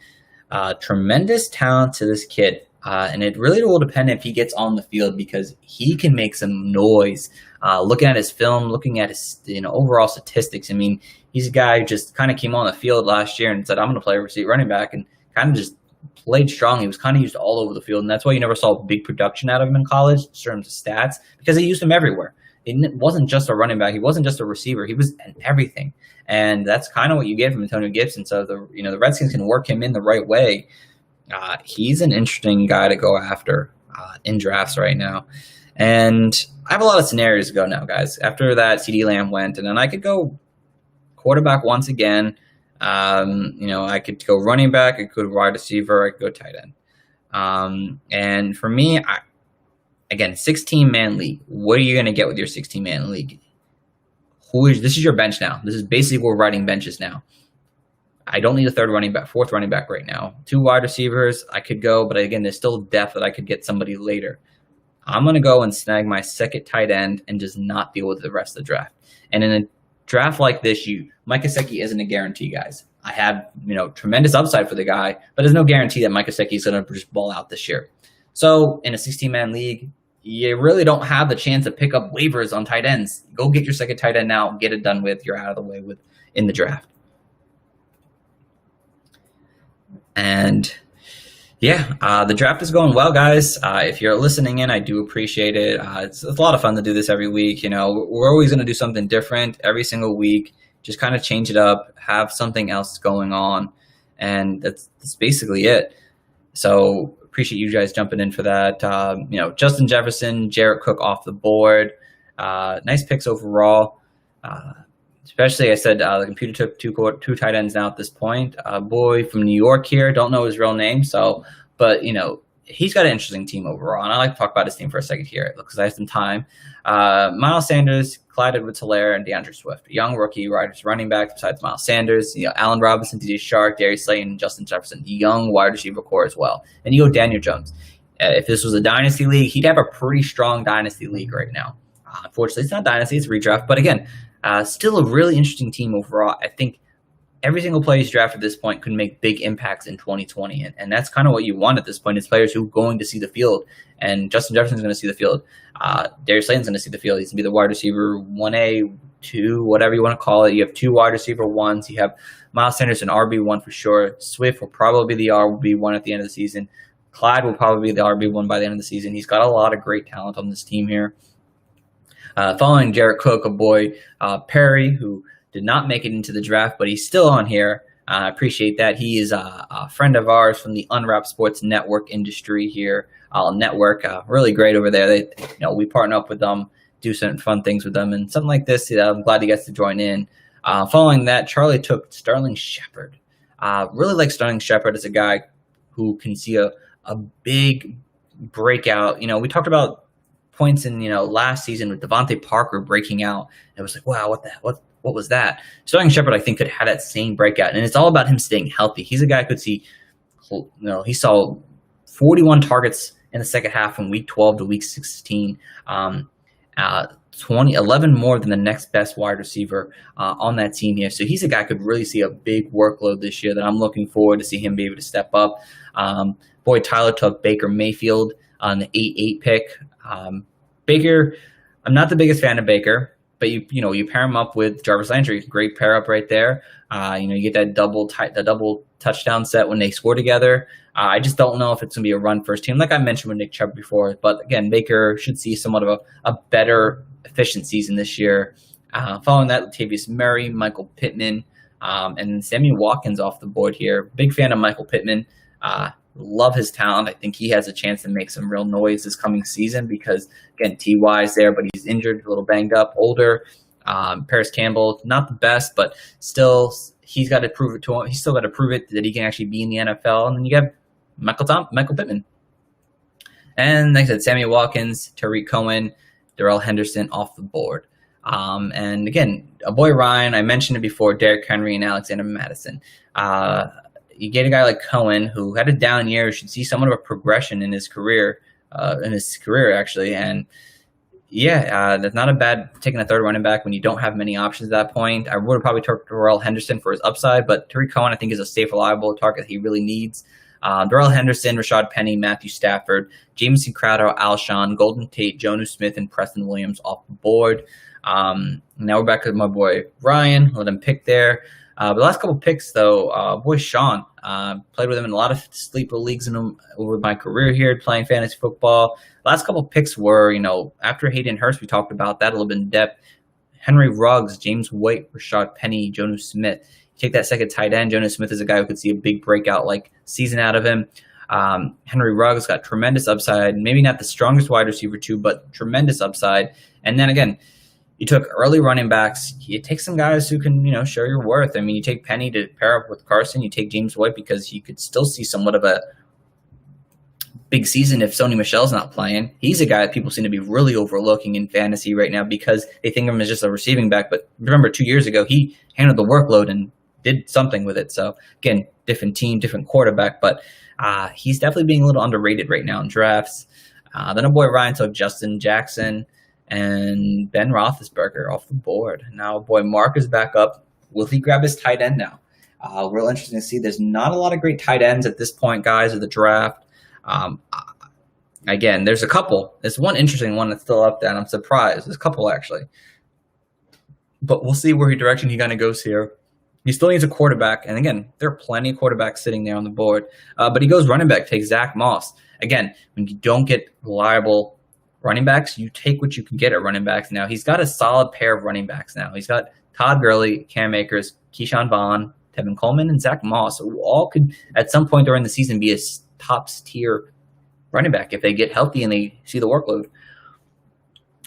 tremendous talent to this kid. And it really will depend if he gets on the field, because he can make some noise. Looking at his film, looking at his overall statistics, I mean, he's a guy who just kind of came on the field last year and said, I'm going to play receiver running back, and kind of just played strong. He was kind of used all over the field, and that's why you never saw big production out of him in college in terms of stats, because they used him everywhere. It wasn't just a running back. He wasn't just a receiver. He was everything. And that's kind of what you get from Antonio Gibson. So the Redskins can work him in the right way. He's an interesting guy to go after in drafts right now. And I have a lot of scenarios to go now, guys. After that, CeeDee Lamb went, and then I could go quarterback once again. I could go running back, I could go wide receiver, I could go tight end. And for me, again, 16-man league. What are you going to get with your 16-man league? This is your bench now. This is basically we're writing benches now. I don't need a fourth running back right now. 2 wide receivers, I could go, but again, there's still depth that I could get somebody later. I'm going to go and snag my second tight end and just not deal with the rest of the draft. And in a draft like this, Mike Gesicki isn't a guarantee, guys. I have, tremendous upside for the guy, but there's no guarantee that Mike Gesicki is going to just ball out this year. So in a 16-man league, you really don't have the chance to pick up waivers on tight ends. Go get your second tight end now, get it done with. You're out of the way in the draft. And the draft is going well, guys. If you're listening in, I do appreciate it. It's a lot of fun to do this every week. We're always going to do something different every single week. Just kind of change it up, have something else going on, and that's basically it. So appreciate you guys jumping in for that. Justin Jefferson, Jarrett Cook off the board. Nice picks overall. Especially, I said the computer took two tight ends now at this point. A boy from New York here, don't know his real name, but he's got an interesting team overall, and I like to talk about his team for a second here because I have some time. Miles Sanders, Clyde Edwards-Helaire, and DeAndre Swift, young rookie running back besides Miles Sanders. Allen Robinson, DJ Shark, Darius Slayton, and Justin Jefferson, young wide receiver core as well. And Daniel Jones. If this was a dynasty league, he'd have a pretty strong dynasty league right now. Unfortunately, it's not dynasty; it's redraft. But again, still a really interesting team overall. I think every single player he's drafted at this point could make big impacts in 2020. And that's kind of what you want at this point, is players who are going to see the field. And Justin Jefferson's going to see the field. Darius Slayton's going to see the field. He's going to be the wide receiver 1A, 2, whatever you want to call it. You have 2 wide receiver 1s. You have Miles Sanders and RB1 for sure. Swift will probably be the RB1 at the end of the season. Clyde will probably be the RB1 by the end of the season. He's got a lot of great talent on this team here. Following Jarrett Cook, a boy, Perry, who did not make it into the draft, but he's still on here. I appreciate that. He is a friend of ours from the Unwrapped Sports Network industry here. Network, really great over there. We partner up with them, do some fun things with them, and something like this. I'm glad he gets to join in. Following that, Charlie took Sterling Shepard. Really like Sterling Shepard as a guy who can see a big breakout. We talked about points in last season with Devontae Parker breaking out. It was like, wow, what what was that? Sterling Shepard, I think, could have that same breakout, and it's all about him staying healthy. He's a guy who could see, he saw 41 targets in the second half from week 12 to week 16. 11 more than the next best wide receiver on that team here. So he's a guy who could really see a big workload this year that I'm looking forward to see him be able to step up. Boy, Tyler took Baker Mayfield on the 8-8 pick. Baker, I'm not the biggest fan of Baker, but you pair him up with Jarvis Landry, great pair up right there. You get that double touchdown set when they score together. I just don't know if it's going to be a run first team, like I mentioned with Nick Chubb before. But again, Baker should see somewhat of a better efficient season this year. Following that, Latavius Murray, Michael Pittman, and Sammy Watkins off the board here. Big fan of Michael Pittman. Love his talent. I think he has a chance to make some real noise this coming season because, again, T.Y. is there, but he's injured, a little banged up, older. Paris Campbell, not the best, but still, he's got to prove it to him. He's still got to prove it that he can actually be in the NFL. And then you have Michael Pittman. And like I said, Sammy Watkins, Tariq Cohen, Darrell Henderson off the board. And again, a boy Ryan, I mentioned it before, Derrick Henry and Alexander Madison. You get a guy like Cohen who had a down year, should see somewhat of a progression in his career, actually. And yeah, that's not a bad taking a third running back when you don't have many options at that point. I would have probably took Darrell Henderson for his upside, but Tariq Cohen I think is a safe, reliable target he really needs. Darrell Henderson, Rashad Penny, Matthew Stafford, Jamison Crowder, Alshon, Golden Tate, Jonnu Smith, and Preston Williams off the board. Now we're back to my boy Ryan. Let him pick there. The last couple picks, though, boy Sean, played with him in a lot of sleeper leagues over my career here playing fantasy football. Last couple picks were, after Hayden Hurst, we talked about that a little bit in depth. Henry Ruggs, James White, Rashad Penny, Jonnu Smith. Take that second tight end. Jonnu Smith is a guy who could see a big breakout season out of him. Henry Ruggs got tremendous upside. Maybe not the strongest wide receiver too, but tremendous upside. And then again, you took early running backs. You take some guys who can, show your worth. I mean, you take Penny to pair up with Carson. You take James White because you could still see somewhat of a big season if Sony Michel's not playing. He's a guy that people seem to be really overlooking in fantasy right now because they think of him as just a receiving back. But remember, 2 years ago, he handled the workload and did something with it. So again, different team, different quarterback, but he's definitely being a little underrated right now in drafts. Then a boy Ryan took Justin Jackson and Ben Roethlisberger off the board. Now boy Mark is back up. Will he grab his tight end now? Real interesting to see. There's not a lot of great tight ends at this point, guys, of the draft. Again, there's a couple. There's one interesting one that's still up there, and I'm surprised. There's a couple, actually. But we'll see where direction he kind of goes here. He still needs a quarterback. And again, there are plenty of quarterbacks sitting there on the board. But he goes running back, takes Zach Moss. Again, when you don't get reliable running backs, you take what you can get at running backs now. He's got a solid pair of running backs now. He's got Todd Gurley, Cam Akers, Keyshawn Vaughn, Tevin Coleman, and Zach Moss, who all could, at some point during the season, be a top tier running back if they get healthy and they see the workload.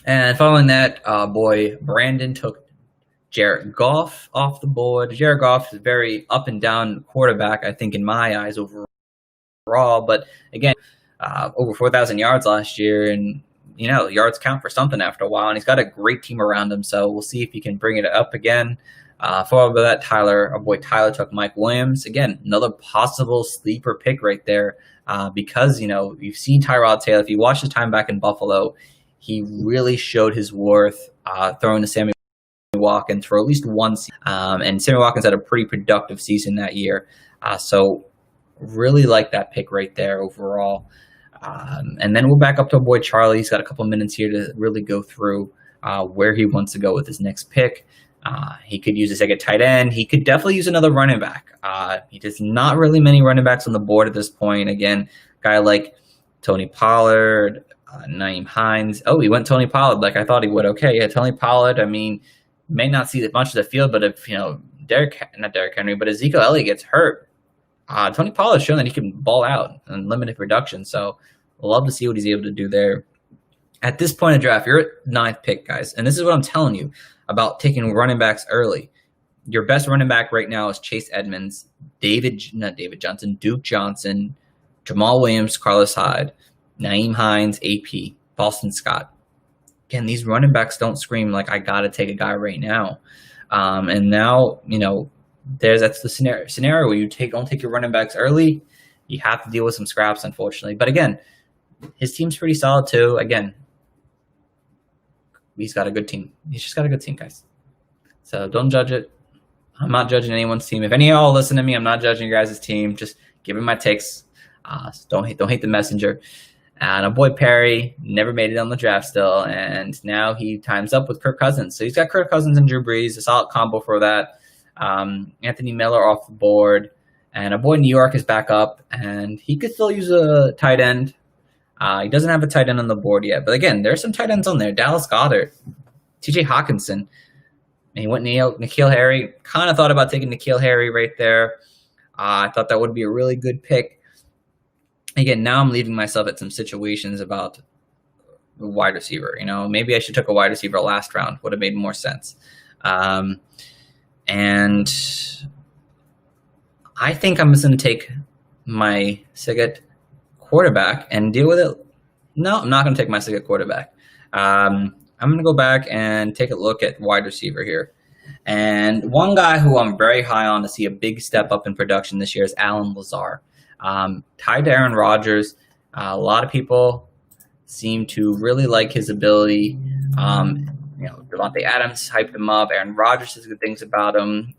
And following that, boy Brandon took Jared Goff off the board. Jared Goff is a very up and down quarterback, I think, in my eyes overall. But again, over 4,000 yards last year, and yards count for something after a while. And he's got a great team around him, so we'll see if he can bring it up again. Followed by that, Tyler took Mike Williams. Again, another possible sleeper pick right there because, you've seen Tyrod Taylor. If you watch his time back in Buffalo, he really showed his worth throwing to Sammy Watkins for at least one season. And Sammy Watkins had a pretty productive season that year. So really like that pick right there overall. And then we'll back up to a boy Charlie. He's got a couple minutes here to really go through where he wants to go with his next pick. He could use a second tight end. He could definitely use another running back. He does not really many running backs on the board at this point. Again, guy like Tony Pollard, Naeem Hines. Oh, he went Tony Pollard like I thought he would. Okay, yeah, Tony Pollard. I mean, may not see much of the field, but if not Derrick Henry, but Ezekiel Elliott gets hurt, Tony Pollard's shown that he can ball out and limited production. So love to see what he's able to do there. At this point in the draft, you're at 9th pick, guys, and this is what I'm telling you about taking running backs early. Your best running back right now is Chase Edmonds, Duke Johnson, Jamal Williams, Carlos Hyde, Naeem Hines, AP, Boston Scott. Again, these running backs don't scream like I got to take a guy right now. And now, that's the scenario where you don't take your running backs early. You have to deal with some scraps, unfortunately. But again, his team's pretty solid too. Again, he's got a good team. He's just got a good team, guys. So don't judge it. I'm not judging anyone's team. If any of y'all listen to me, I'm not judging your guys' team. Just giving my takes. So don't hate the messenger. And our boy Perry never made it on the draft still, and now he times up with Kirk Cousins. So he's got Kirk Cousins and Drew Brees, a solid combo for that. Anthony Miller off the board, and our boy New York is back up, and he could still use a tight end. He doesn't have a tight end on the board yet, but again, there's some tight ends on there. Dallas Goedert, T.J. Hawkinson, and he went N'Keal Harry. Kind of thought about taking N'Keal Harry right there. I thought that would be a really good pick. Again, now I'm leaving myself at some situations about the wide receiver. Maybe I should have took a wide receiver last round. Would have made more sense. And I think I'm just going to take my second quarterback and deal with it. No, I'm not going to take my second quarterback. I'm going to go back and take a look at wide receiver here. And one guy who I'm very high on to see a big step up in production this year is Allen Lazard. Tied to Aaron Rodgers. A lot of people seem to really like his ability. Devontae Adams hyped him up. Aaron Rodgers says good things about him.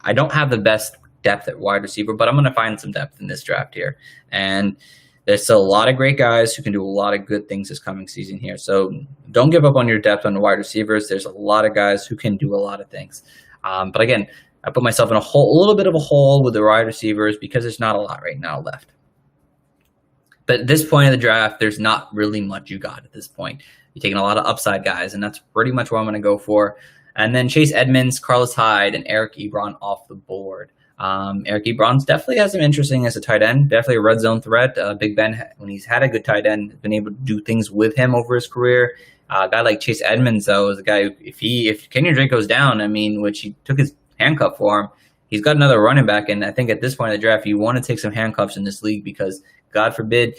I don't have the best depth at wide receiver, but I'm going to find some depth in this draft here. And there's still a lot of great guys who can do a lot of good things this coming season here. So don't give up on your depth on the wide receivers. There's a lot of guys who can do a lot of things. But again, I put myself in a little bit of a hole with the wide receivers because there's not a lot right now left. But at this point of the draft, there's not really much you got at this point. You're taking a lot of upside guys, and that's pretty much what I'm going to go for. And then Chase Edmonds, Carlos Hyde, and Eric Ebron off the board. Eric Ebron's definitely has some interesting as a tight end. Definitely a red zone threat. Big Ben, when he's had a good tight end, has been able to do things with him over his career. A guy like Chase Edmonds, though, is a guy who, if Kenyon Drake goes down, which he took his handcuff for him, he's got another running back. And I think at this point in the draft, you want to take some handcuffs in this league because, God forbid,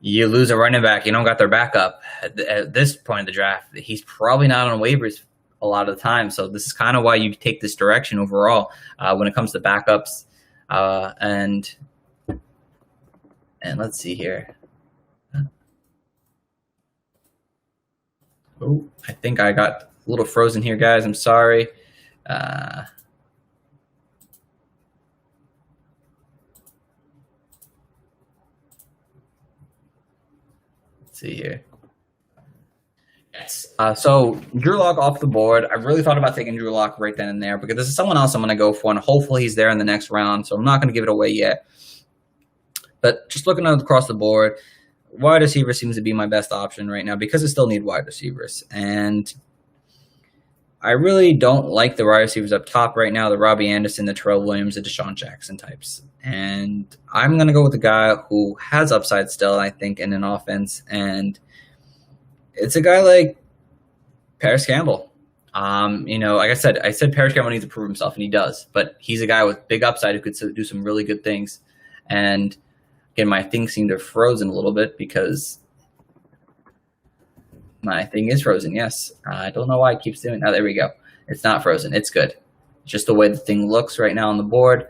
you lose a running back, you don't got their backup. At this point in the draft, he's probably not on waivers a lot of the time. So this is kind of why you take this direction overall when it comes to backups. And let's see here. Oh, I think I got a little frozen here, guys. I'm sorry. Let's see here. Yes. So Drew Lock off the board. I really thought about taking Drew Lock right then and there because this is someone else I'm going to go for, and hopefully he's there in the next round. So I'm not going to give it away yet. But just looking across the board, wide receiver seems to be my best option right now because I still need wide receivers. And I really don't like the wide receivers up top right now, the Robbie Anderson, the Terrell Williams, the Deshaun Jackson types. And I'm going to go with a guy who has upside still, I think, in an offense. And it's a guy like Paris Campbell. Like I said Paris Campbell needs to prove himself, and he does. But he's a guy with big upside who could do some really good things. And again, my thing seemed to have frozen a little bit because my thing is frozen. Yes. I don't know why it keeps doing. Oh, there we go. It's not frozen. It's good. Just the way the thing looks right now on the board.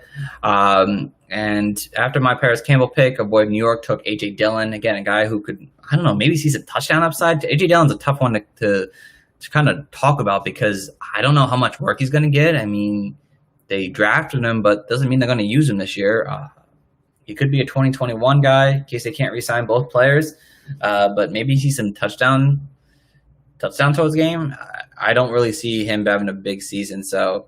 And after my Paris Campbell pick, a boy of New York took A.J. Dillon. Again, a guy who could, I don't know, maybe sees a touchdown upside. A.J. Dillon's a tough one to kind of talk about because I don't know how much work he's going to get. They drafted him, but doesn't mean they're going to use him this year. He could be a 2021 guy in case they can't re-sign both players. But maybe he's some touchdown towards game. I don't really see him having a big season. So,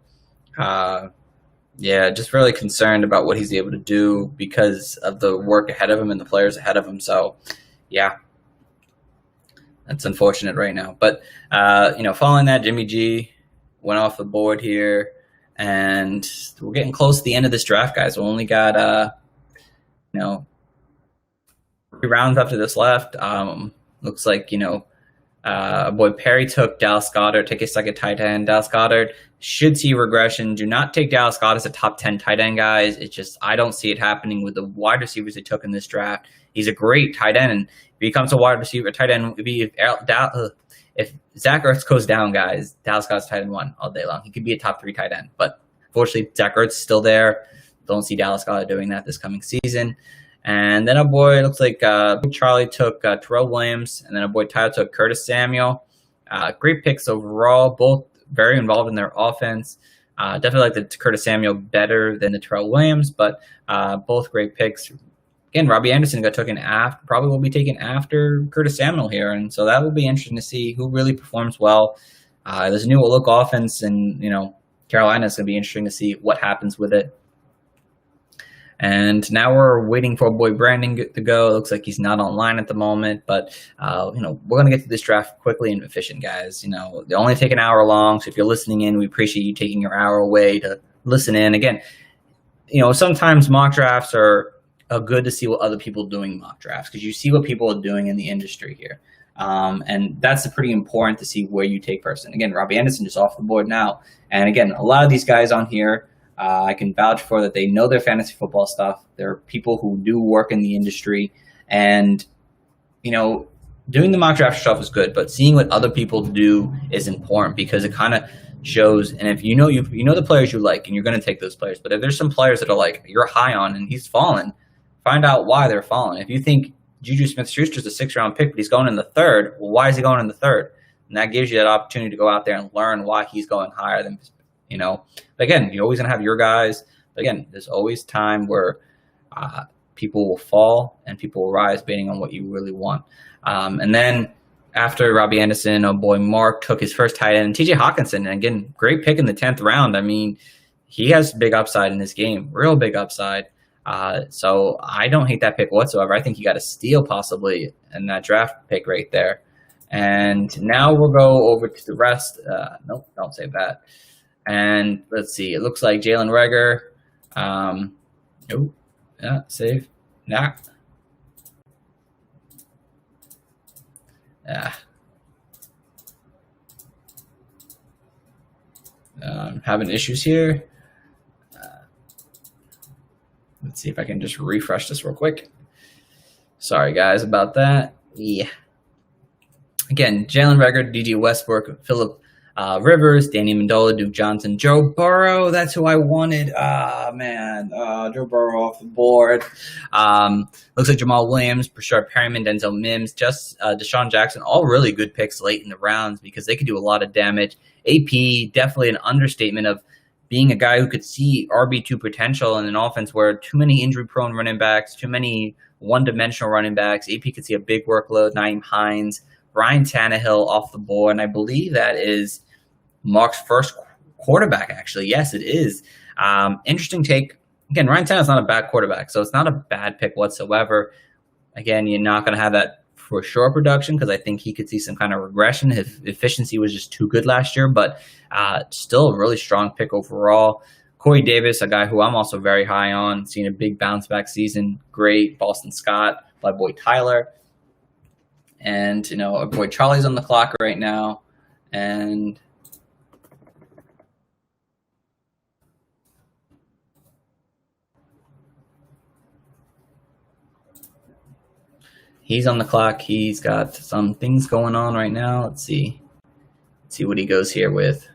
just really concerned about what he's able to do because of the work ahead of him and the players ahead of him. So, yeah, that's unfortunate right now. But, following that, Jimmy G went off the board here. And we're getting close to the end of this draft, guys. We only got, 3 rounds after this left. Looks like, boy Perry took Dallas Goedert, take a second tight end. Dallas Goedert should see regression. Do not take Dallas Goedert as a top 10 tight end, guys. It's just, I don't see it happening with the wide receivers they took in this draft. He's a great tight end, and if he becomes a wide receiver, tight end, if if Zach Ertz goes down, guys, Dallas Cowboys tight end 1 all day long. He could be a top 3 tight end, but unfortunately, Zach Ertz is still there. Don't see Dallas Cowboys doing that this coming season. And then our boy, looks like Charlie took Terrell Williams, and then our boy Tyler took Curtis Samuel. Great picks overall, both very involved in their offense. Definitely like the Curtis Samuel better than the Terrell Williams, but both great picks. Again, Robbie Anderson got taken after, probably will be taken after Curtis Samuel here, and so that will be interesting to see who really performs well. There's a new look offense, and Carolina is going to be interesting to see what happens with it. And now we're waiting for our boy Brandon to go. It looks like he's not online at the moment, but we're going to get to this draft quickly and efficient, guys. They only take an hour long, so if you're listening in, we appreciate you taking your hour away to listen in. Again, sometimes mock drafts are good to see what other people are doing in mock drafts, because you see what people are doing in the industry here. And that's pretty important to see where you take person. Again, Robbie Anderson just off the board now. And again, a lot of these guys on here, I can vouch for that they know their fantasy football stuff. They're people who do work in the industry. And, doing the mock draft stuff is good, but seeing what other people do is important, because it kind of shows. And if you know the players you like, and you're going to take those players. But if there's some players that are like you're high on and he's fallen, find out why they're falling. If you think Juju Smith-Schuster's a 6th-round pick, but he's going in the 3rd, well, why is he going in the 3rd? And that gives you that opportunity to go out there and learn why he's going higher than, But again, you're always going to have your guys. But again, there's always time where people will fall and people will rise based on what you really want. And then after Robbie Anderson, our boy Mark took his first tight end, TJ Hawkinson. And again, great pick in the 10th round. I mean, he has big upside in this game, real big upside. So I don't hate that pick whatsoever. I think he got a steal possibly in that draft pick right there. And now we'll go over to the rest. Nope, don't say that. And let's see. It looks like Jalen Reagor. Oh, yeah, save. Nah. Yeah. Having issues here. Let's see if I can just refresh this real quick. Sorry, guys, about that. Yeah. Again, Jalen Reagor, D.J. Westbrook, Phillip Rivers, Danny Amendola, Duke Johnson, Joe Burrow. That's who I wanted. Joe Burrow off the board. Looks like Jamal Williams, Brashard Perryman, Denzel Mims, just Deshaun Jackson. All really good picks late in the rounds because they could do a lot of damage. AP, definitely an understatement of being a guy who could see RB2 potential in an offense where too many injury-prone running backs, too many one-dimensional running backs. AP could see a big workload. Naeem Hines, Ryan Tannehill off the board, and I believe that is Mark's first quarterback, actually. Yes, it is. Interesting take. Again, Ryan Tannehill's not a bad quarterback, so it's not a bad pick whatsoever. Again, you're not going to have that for sure production because I think he could see some kind of regression if efficiency was just too good last year, but still a really strong pick overall. Corey Davis, a guy who I'm also very high on, seeing a big bounce back season. Great. Boston Scott, my boy Tyler. And, our boy Charlie's on the clock right now. And he's on the clock. He's got some things going on right now. Let's see. Let's see what he goes here with.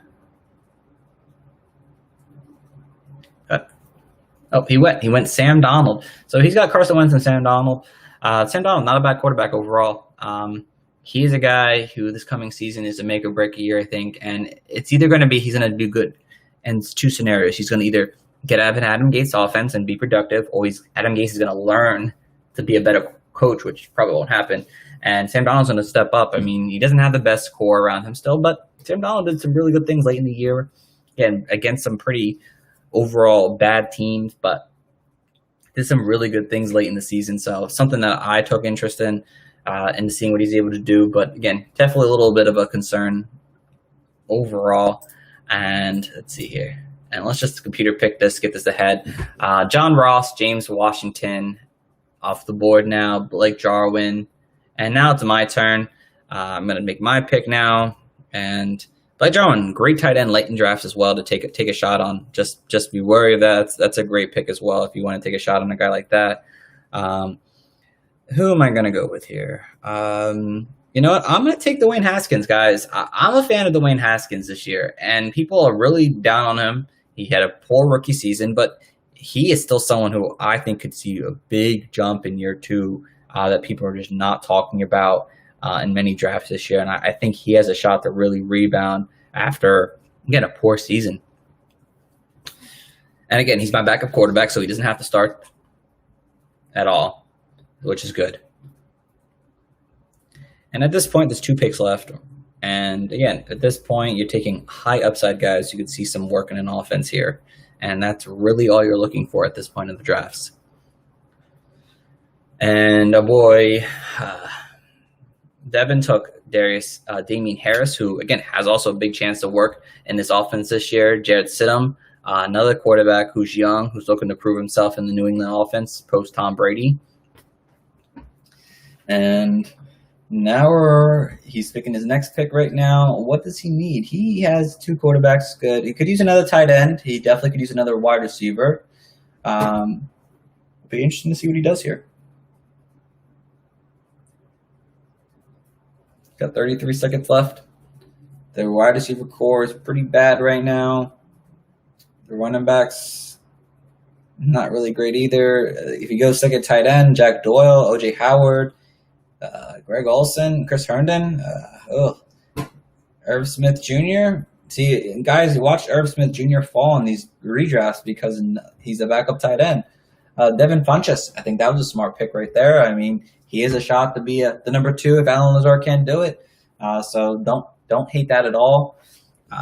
He went Sam Darnold. So he's got Carson Wentz and Sam Darnold. Sam Darnold, not a bad quarterback overall. He's a guy who this coming season is a make or break year, I think. And it's either going to be he's going to do good. And it's two scenarios. He's going to either get out of an Adam Gase offense and be productive, or Adam Gase is going to learn to be a better coach, which probably won't happen. And Sam Darnold's going to step up. I mean, he doesn't have the best core around him still, but Sam Darnold did some really good things late in the year. Again, against some pretty overall bad teams, but did some really good things late in the season. So something that I took interest in seeing what he's able to do. But again, definitely a little bit of a concern overall. And let's see here. And let's just computer pick this, get this ahead. John Ross, James Washington off the board now, Blake Jarwin. And now it's my turn. I'm going to make my pick now. And Blake Jarwin, great tight end late in drafts as well to take a shot on. Just be wary of that. That's a great pick as well if you want to take a shot on a guy like that. Who am I going to go with here? You know what? I'm going to take Dwayne Haskins, guys. I'm a fan of Dwayne Haskins this year, and people are really down on him. He had a poor rookie season, but he is still someone who I think could see a big jump in year two that people are just not talking about in many drafts this year. And I think he has a shot to really rebound after, again, a poor season. And again, he's my backup quarterback, so he doesn't have to start at all, which is good. And at this point, there's 2 picks left. And again, at this point, you're taking high upside guys. You could see some work in an offense here. And that's really all you're looking for at this point in the drafts. And Devin took Damian Harris, who, again, has also a big chance to work in this offense this year. Jarrett Stidham, another quarterback who's young, who's looking to prove himself in the New England offense post Tom Brady. And now he's picking his next pick right now. What does he need? He has 2 quarterbacks. Good. He could use another tight end. He definitely could use another wide receiver. Be interesting to see what he does here. Got 33 seconds left. The wide receiver core is pretty bad right now. The running backs, not really great either. If you go second tight end, Jack Doyle, O.J. Howard, Greg Olsen, Chris Herndon, Irv Smith Jr. See, guys, watch Irv Smith Jr. fall in these redrafts because he's a backup tight end. Devin Funchess, I think that was a smart pick right there. I mean, he is a shot to be the number 2 if Alan Lazar can't do it. So don't hate that at all.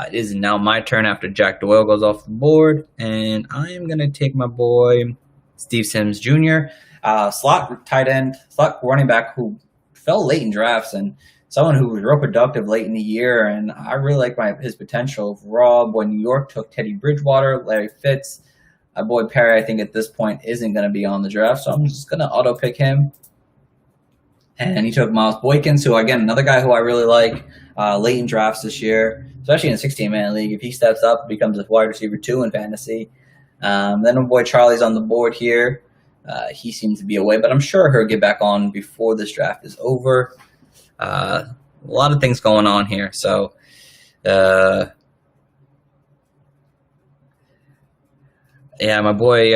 It is now my turn after Jack Doyle goes off the board, and I am going to take my boy Steve Sims Jr., slot tight end, slot running back who fell late in drafts and someone who was real productive late in the year, and I really like his potential overall. Boy, New York took Teddy Bridgewater, Larry Fitz. My boy Perry, I think at this point, isn't going to be on the draft, so I'm just going to auto-pick him. And he took Miles Boykins, who, again, another guy who I really like late in drafts this year, especially in a 16-man league. If he steps up, becomes a wide receiver 2 in fantasy. Then my boy Charlie's on the board here. He seems to be away, but I'm sure he'll get back on before this draft is over. A lot of things going on here. So, yeah, my boy,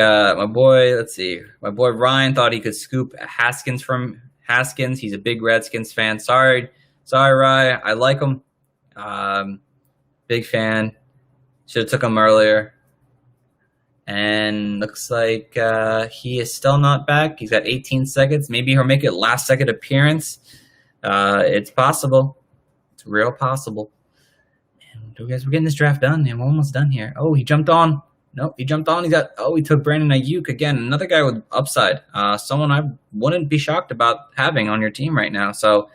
let's see. My boy Ryan thought he could scoop Haskins from Haskins. He's a big Redskins fan. Sorry, Ryan. I like him. Big fan. Should have took him earlier. And looks like he is still not back. He's got 18 seconds. Maybe he'll make it last second appearance. It's possible. It's real possible. And you guys, we're getting this draft done, and we're almost done here. Oh, he jumped on. Nope, he jumped on. He took Brandon Ayuk again. Another guy with upside. Someone I wouldn't be shocked about having on your team right now. So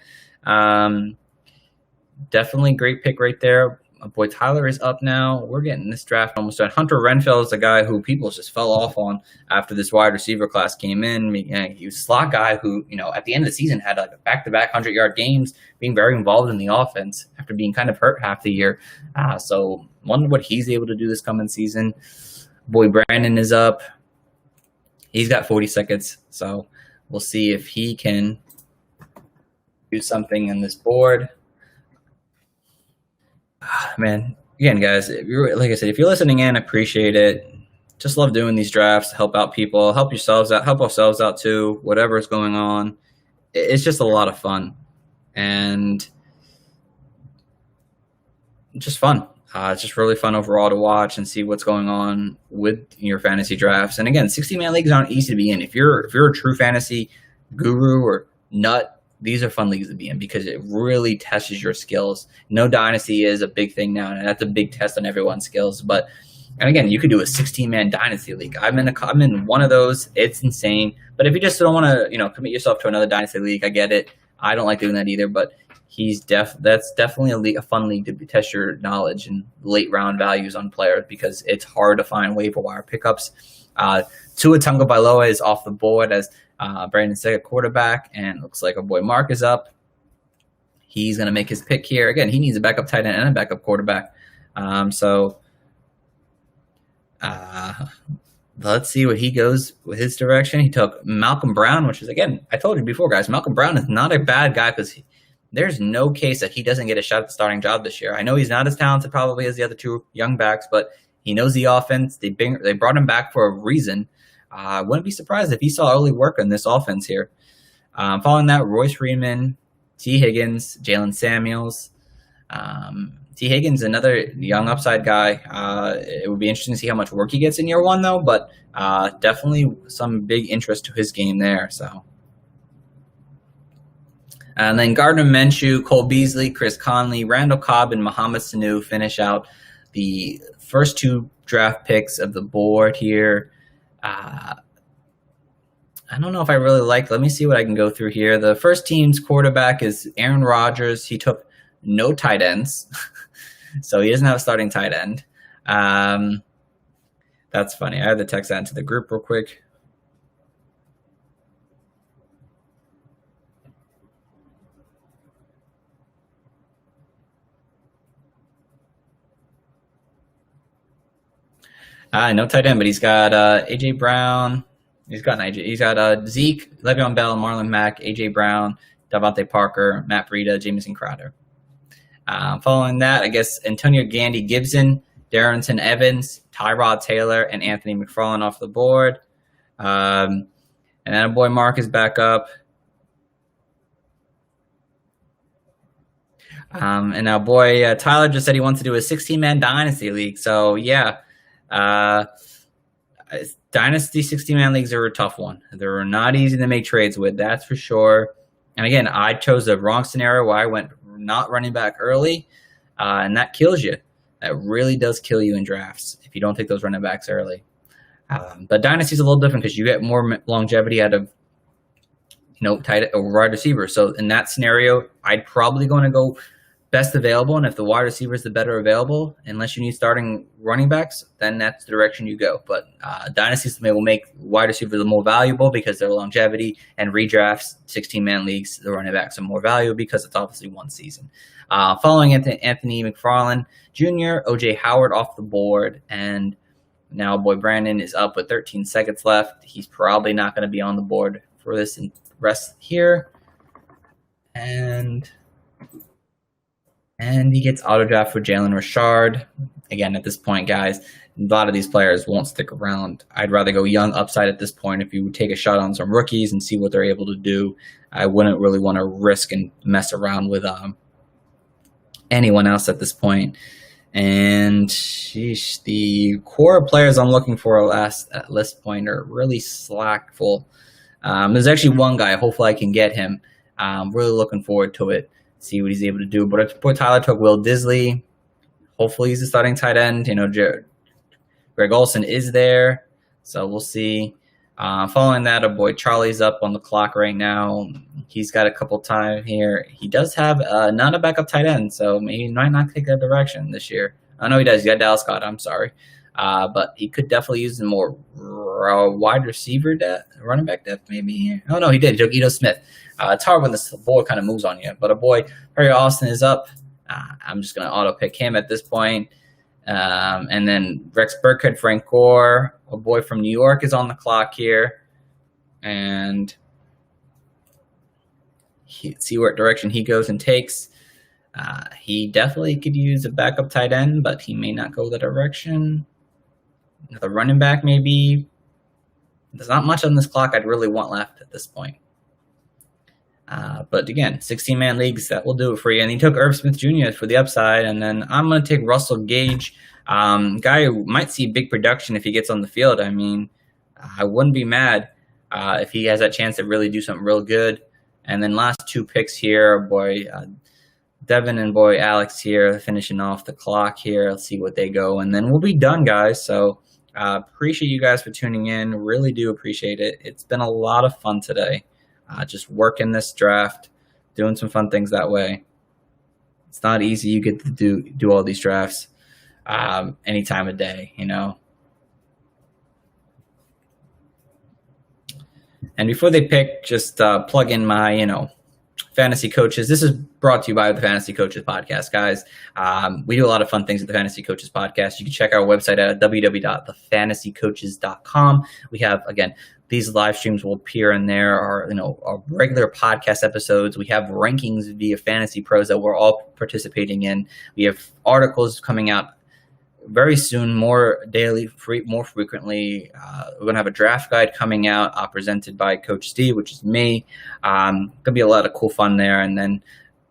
definitely great pick right there. My boy Tyler is up now. We're getting this draft almost done. Hunter Renfrow is a guy who people just fell off on after this wide receiver class came in. He was a slot guy who, at the end of the season had like back-to-back 100-yard games, being very involved in the offense after being kind of hurt half the year. So wonder what he's able to do this coming season. Boy Brandon is up. He's got 40 seconds. So we'll see if he can do something in this board. Man, again, guys, like I said, if you're listening in, appreciate it. Just love doing these drafts, help out people, help yourselves out, help ourselves out too, whatever is going on. It's just a lot of fun and just fun. It's just really fun overall to watch and see what's going on with your fantasy drafts. And again, 60-man leagues aren't easy to be in. If you're a true fantasy guru or nut, these are fun leagues to be in because it really tests your skills. No dynasty is a big thing now, and that's a big test on everyone's skills. And again, you could do a 16-man dynasty league. I'm in one of those. It's insane. But if you just don't want to, commit yourself to another dynasty league, I get it. I don't like doing that either. But that's definitely a fun league to test your knowledge and late round values on players because it's hard to find waiver wire pickups. Tua Tagovailoa is off the board as Brandon Sega quarterback, and looks like our boy Mark is up. He's going to make his pick here. Again, he needs a backup tight end and a backup quarterback. Let's see what he goes with his direction. He took Malcolm Brown, which is, again, I told you before, guys, Malcolm Brown is not a bad guy because there's no case that he doesn't get a shot at the starting job this year. I know he's not as talented probably as the other two young backs, but he knows the offense. They brought him back for a reason. I wouldn't be surprised if he saw early work on this offense here. Following that, Royce Freeman, T. Higgins, Jalen Samuels. T. Higgins, another young upside guy. It would be interesting to see how much work he gets in year one, though, but definitely some big interest to his game there. So, and then Gardner Minshew, Cole Beasley, Chris Conley, Randall Cobb, and Mohamed Sanu finish out the first two draft picks of the board here. I don't know if I really like. Let me see what I can go through here. The first team's quarterback is Aaron Rodgers. He took no tight ends, so he doesn't have a starting tight end. That's funny. I have to text that into the group real quick. No tight end, but he's got A.J. Brown. He's got Zeke, Le'Veon Bell, Marlon Mack, A.J. Brown, Devontae Parker, Matt Breida, Jamison Crowder. Following that, I guess Antonio Gandy Gibson, Darrington Evans, Tyrod Taylor, and Anthony McFarland off the board. And then our boy Mark is back up. And our boy Tyler just said he wants to do a 16-man dynasty league. So, yeah. Dynasty 16-man leagues are a tough one. They're not easy to make trades with, that's for sure. And again, I chose the wrong scenario where I went not running back early, and that kills you. That really does kill you in drafts if you don't take those running backs early. But dynasty is a little different because you get more longevity out of tight wide receiver. So in that scenario, I'd probably going to go best available, and if the wide receiver is the better available, unless you need starting running backs, then that's the direction you go. But dynasties will make wide receivers more valuable because their longevity, and redrafts, 16-man leagues, the running backs are more valuable because it's obviously one season. Following Anthony McFarland Jr., O.J. Howard off the board, and now boy Brandon is up with 13 seconds left. He's probably not going to be on the board for this rest here. And he gets auto draft for Jalen Richard. Again, at this point, guys, a lot of these players won't stick around. I'd rather go young upside at this point. If you would take a shot on some rookies and see what they're able to do, I wouldn't really want to risk and mess around with anyone else at this point. And the core players I'm looking for at this point are really slackful. There's actually one guy. Hopefully I can get him. I'm really looking forward to it. See what he's able to do. But poor Tyler took Will Disley. Hopefully he's the starting tight end. Greg Olsen is there, so we'll see. Following that, our boy Charlie's up on the clock right now. He's got a couple time here. He does have not a backup tight end, so maybe he might not take that direction this year. I know he does. He's got Dallas Scott. I'm sorry. But he could definitely use more wide receiver depth, running back depth maybe. Oh, no, he did. He took Ito Smith. It's hard when this board kind of moves on you. But a boy, Perry Austin is up. I'm just going to auto-pick him at this point. And then Rex Burkhead, Frank Gore, a boy from New York, is on the clock here. And see what direction he goes and takes. He definitely could use a backup tight end, but he may not go that direction. The running back, maybe. There's not much on this clock I'd really want left at this point. But again, 16-man leagues, that will do it for you. And he took Irv Smith Jr. for the upside. And then I'm going to take Russell Gage, guy who might see big production if he gets on the field. I mean, I wouldn't be mad if he has that chance to really do something real good. And then last two picks here, boy Devin and boy Alex here, finishing off the clock here. Let's see what they go. And then we'll be done, guys. So appreciate you guys for tuning in. Really do appreciate it. It's been a lot of fun today. Just working this draft, doing some fun things that way. It's not easy. You get to do all these drafts any time of day, And before they pick, just plug in my, Fantasy Coaches. This is brought to you by the Fantasy Coaches Podcast, guys. We do a lot of fun things at the Fantasy Coaches Podcast. You can check our website at www.thefantasycoaches.com. We have, again, these live streams will appear in there, our regular podcast episodes. We have rankings via Fantasy Pros that we're all participating in. We have articles coming out very soon, more daily, more frequently. We're going to have a draft guide coming out presented by Coach Steve, which is me. Going to be a lot of cool fun there. And then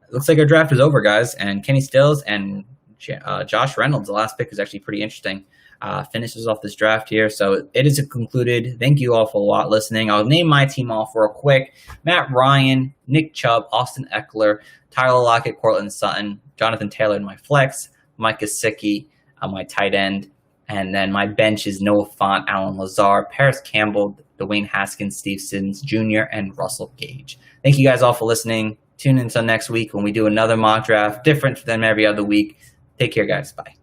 it looks like our draft is over, guys. And Kenny Stills and Josh Reynolds, the last pick, is actually pretty interesting. Finishes off this draft here. So it is concluded. Thank you all for a lot listening. I'll name my team off real quick. Matt Ryan, Nick Chubb, Austin Eckler, Tyler Lockett, Cortland Sutton, Jonathan Taylor in my flex, Mike Gesicki on my tight end. And then my bench is Noah Fant, Alan Lazar, Paris Campbell, Dwayne Haskins, Steve Sims Jr., and Russell Gage. Thank you guys all for listening. Tune in until next week when we do another mock draft, different than every other week. Take care, guys. Bye.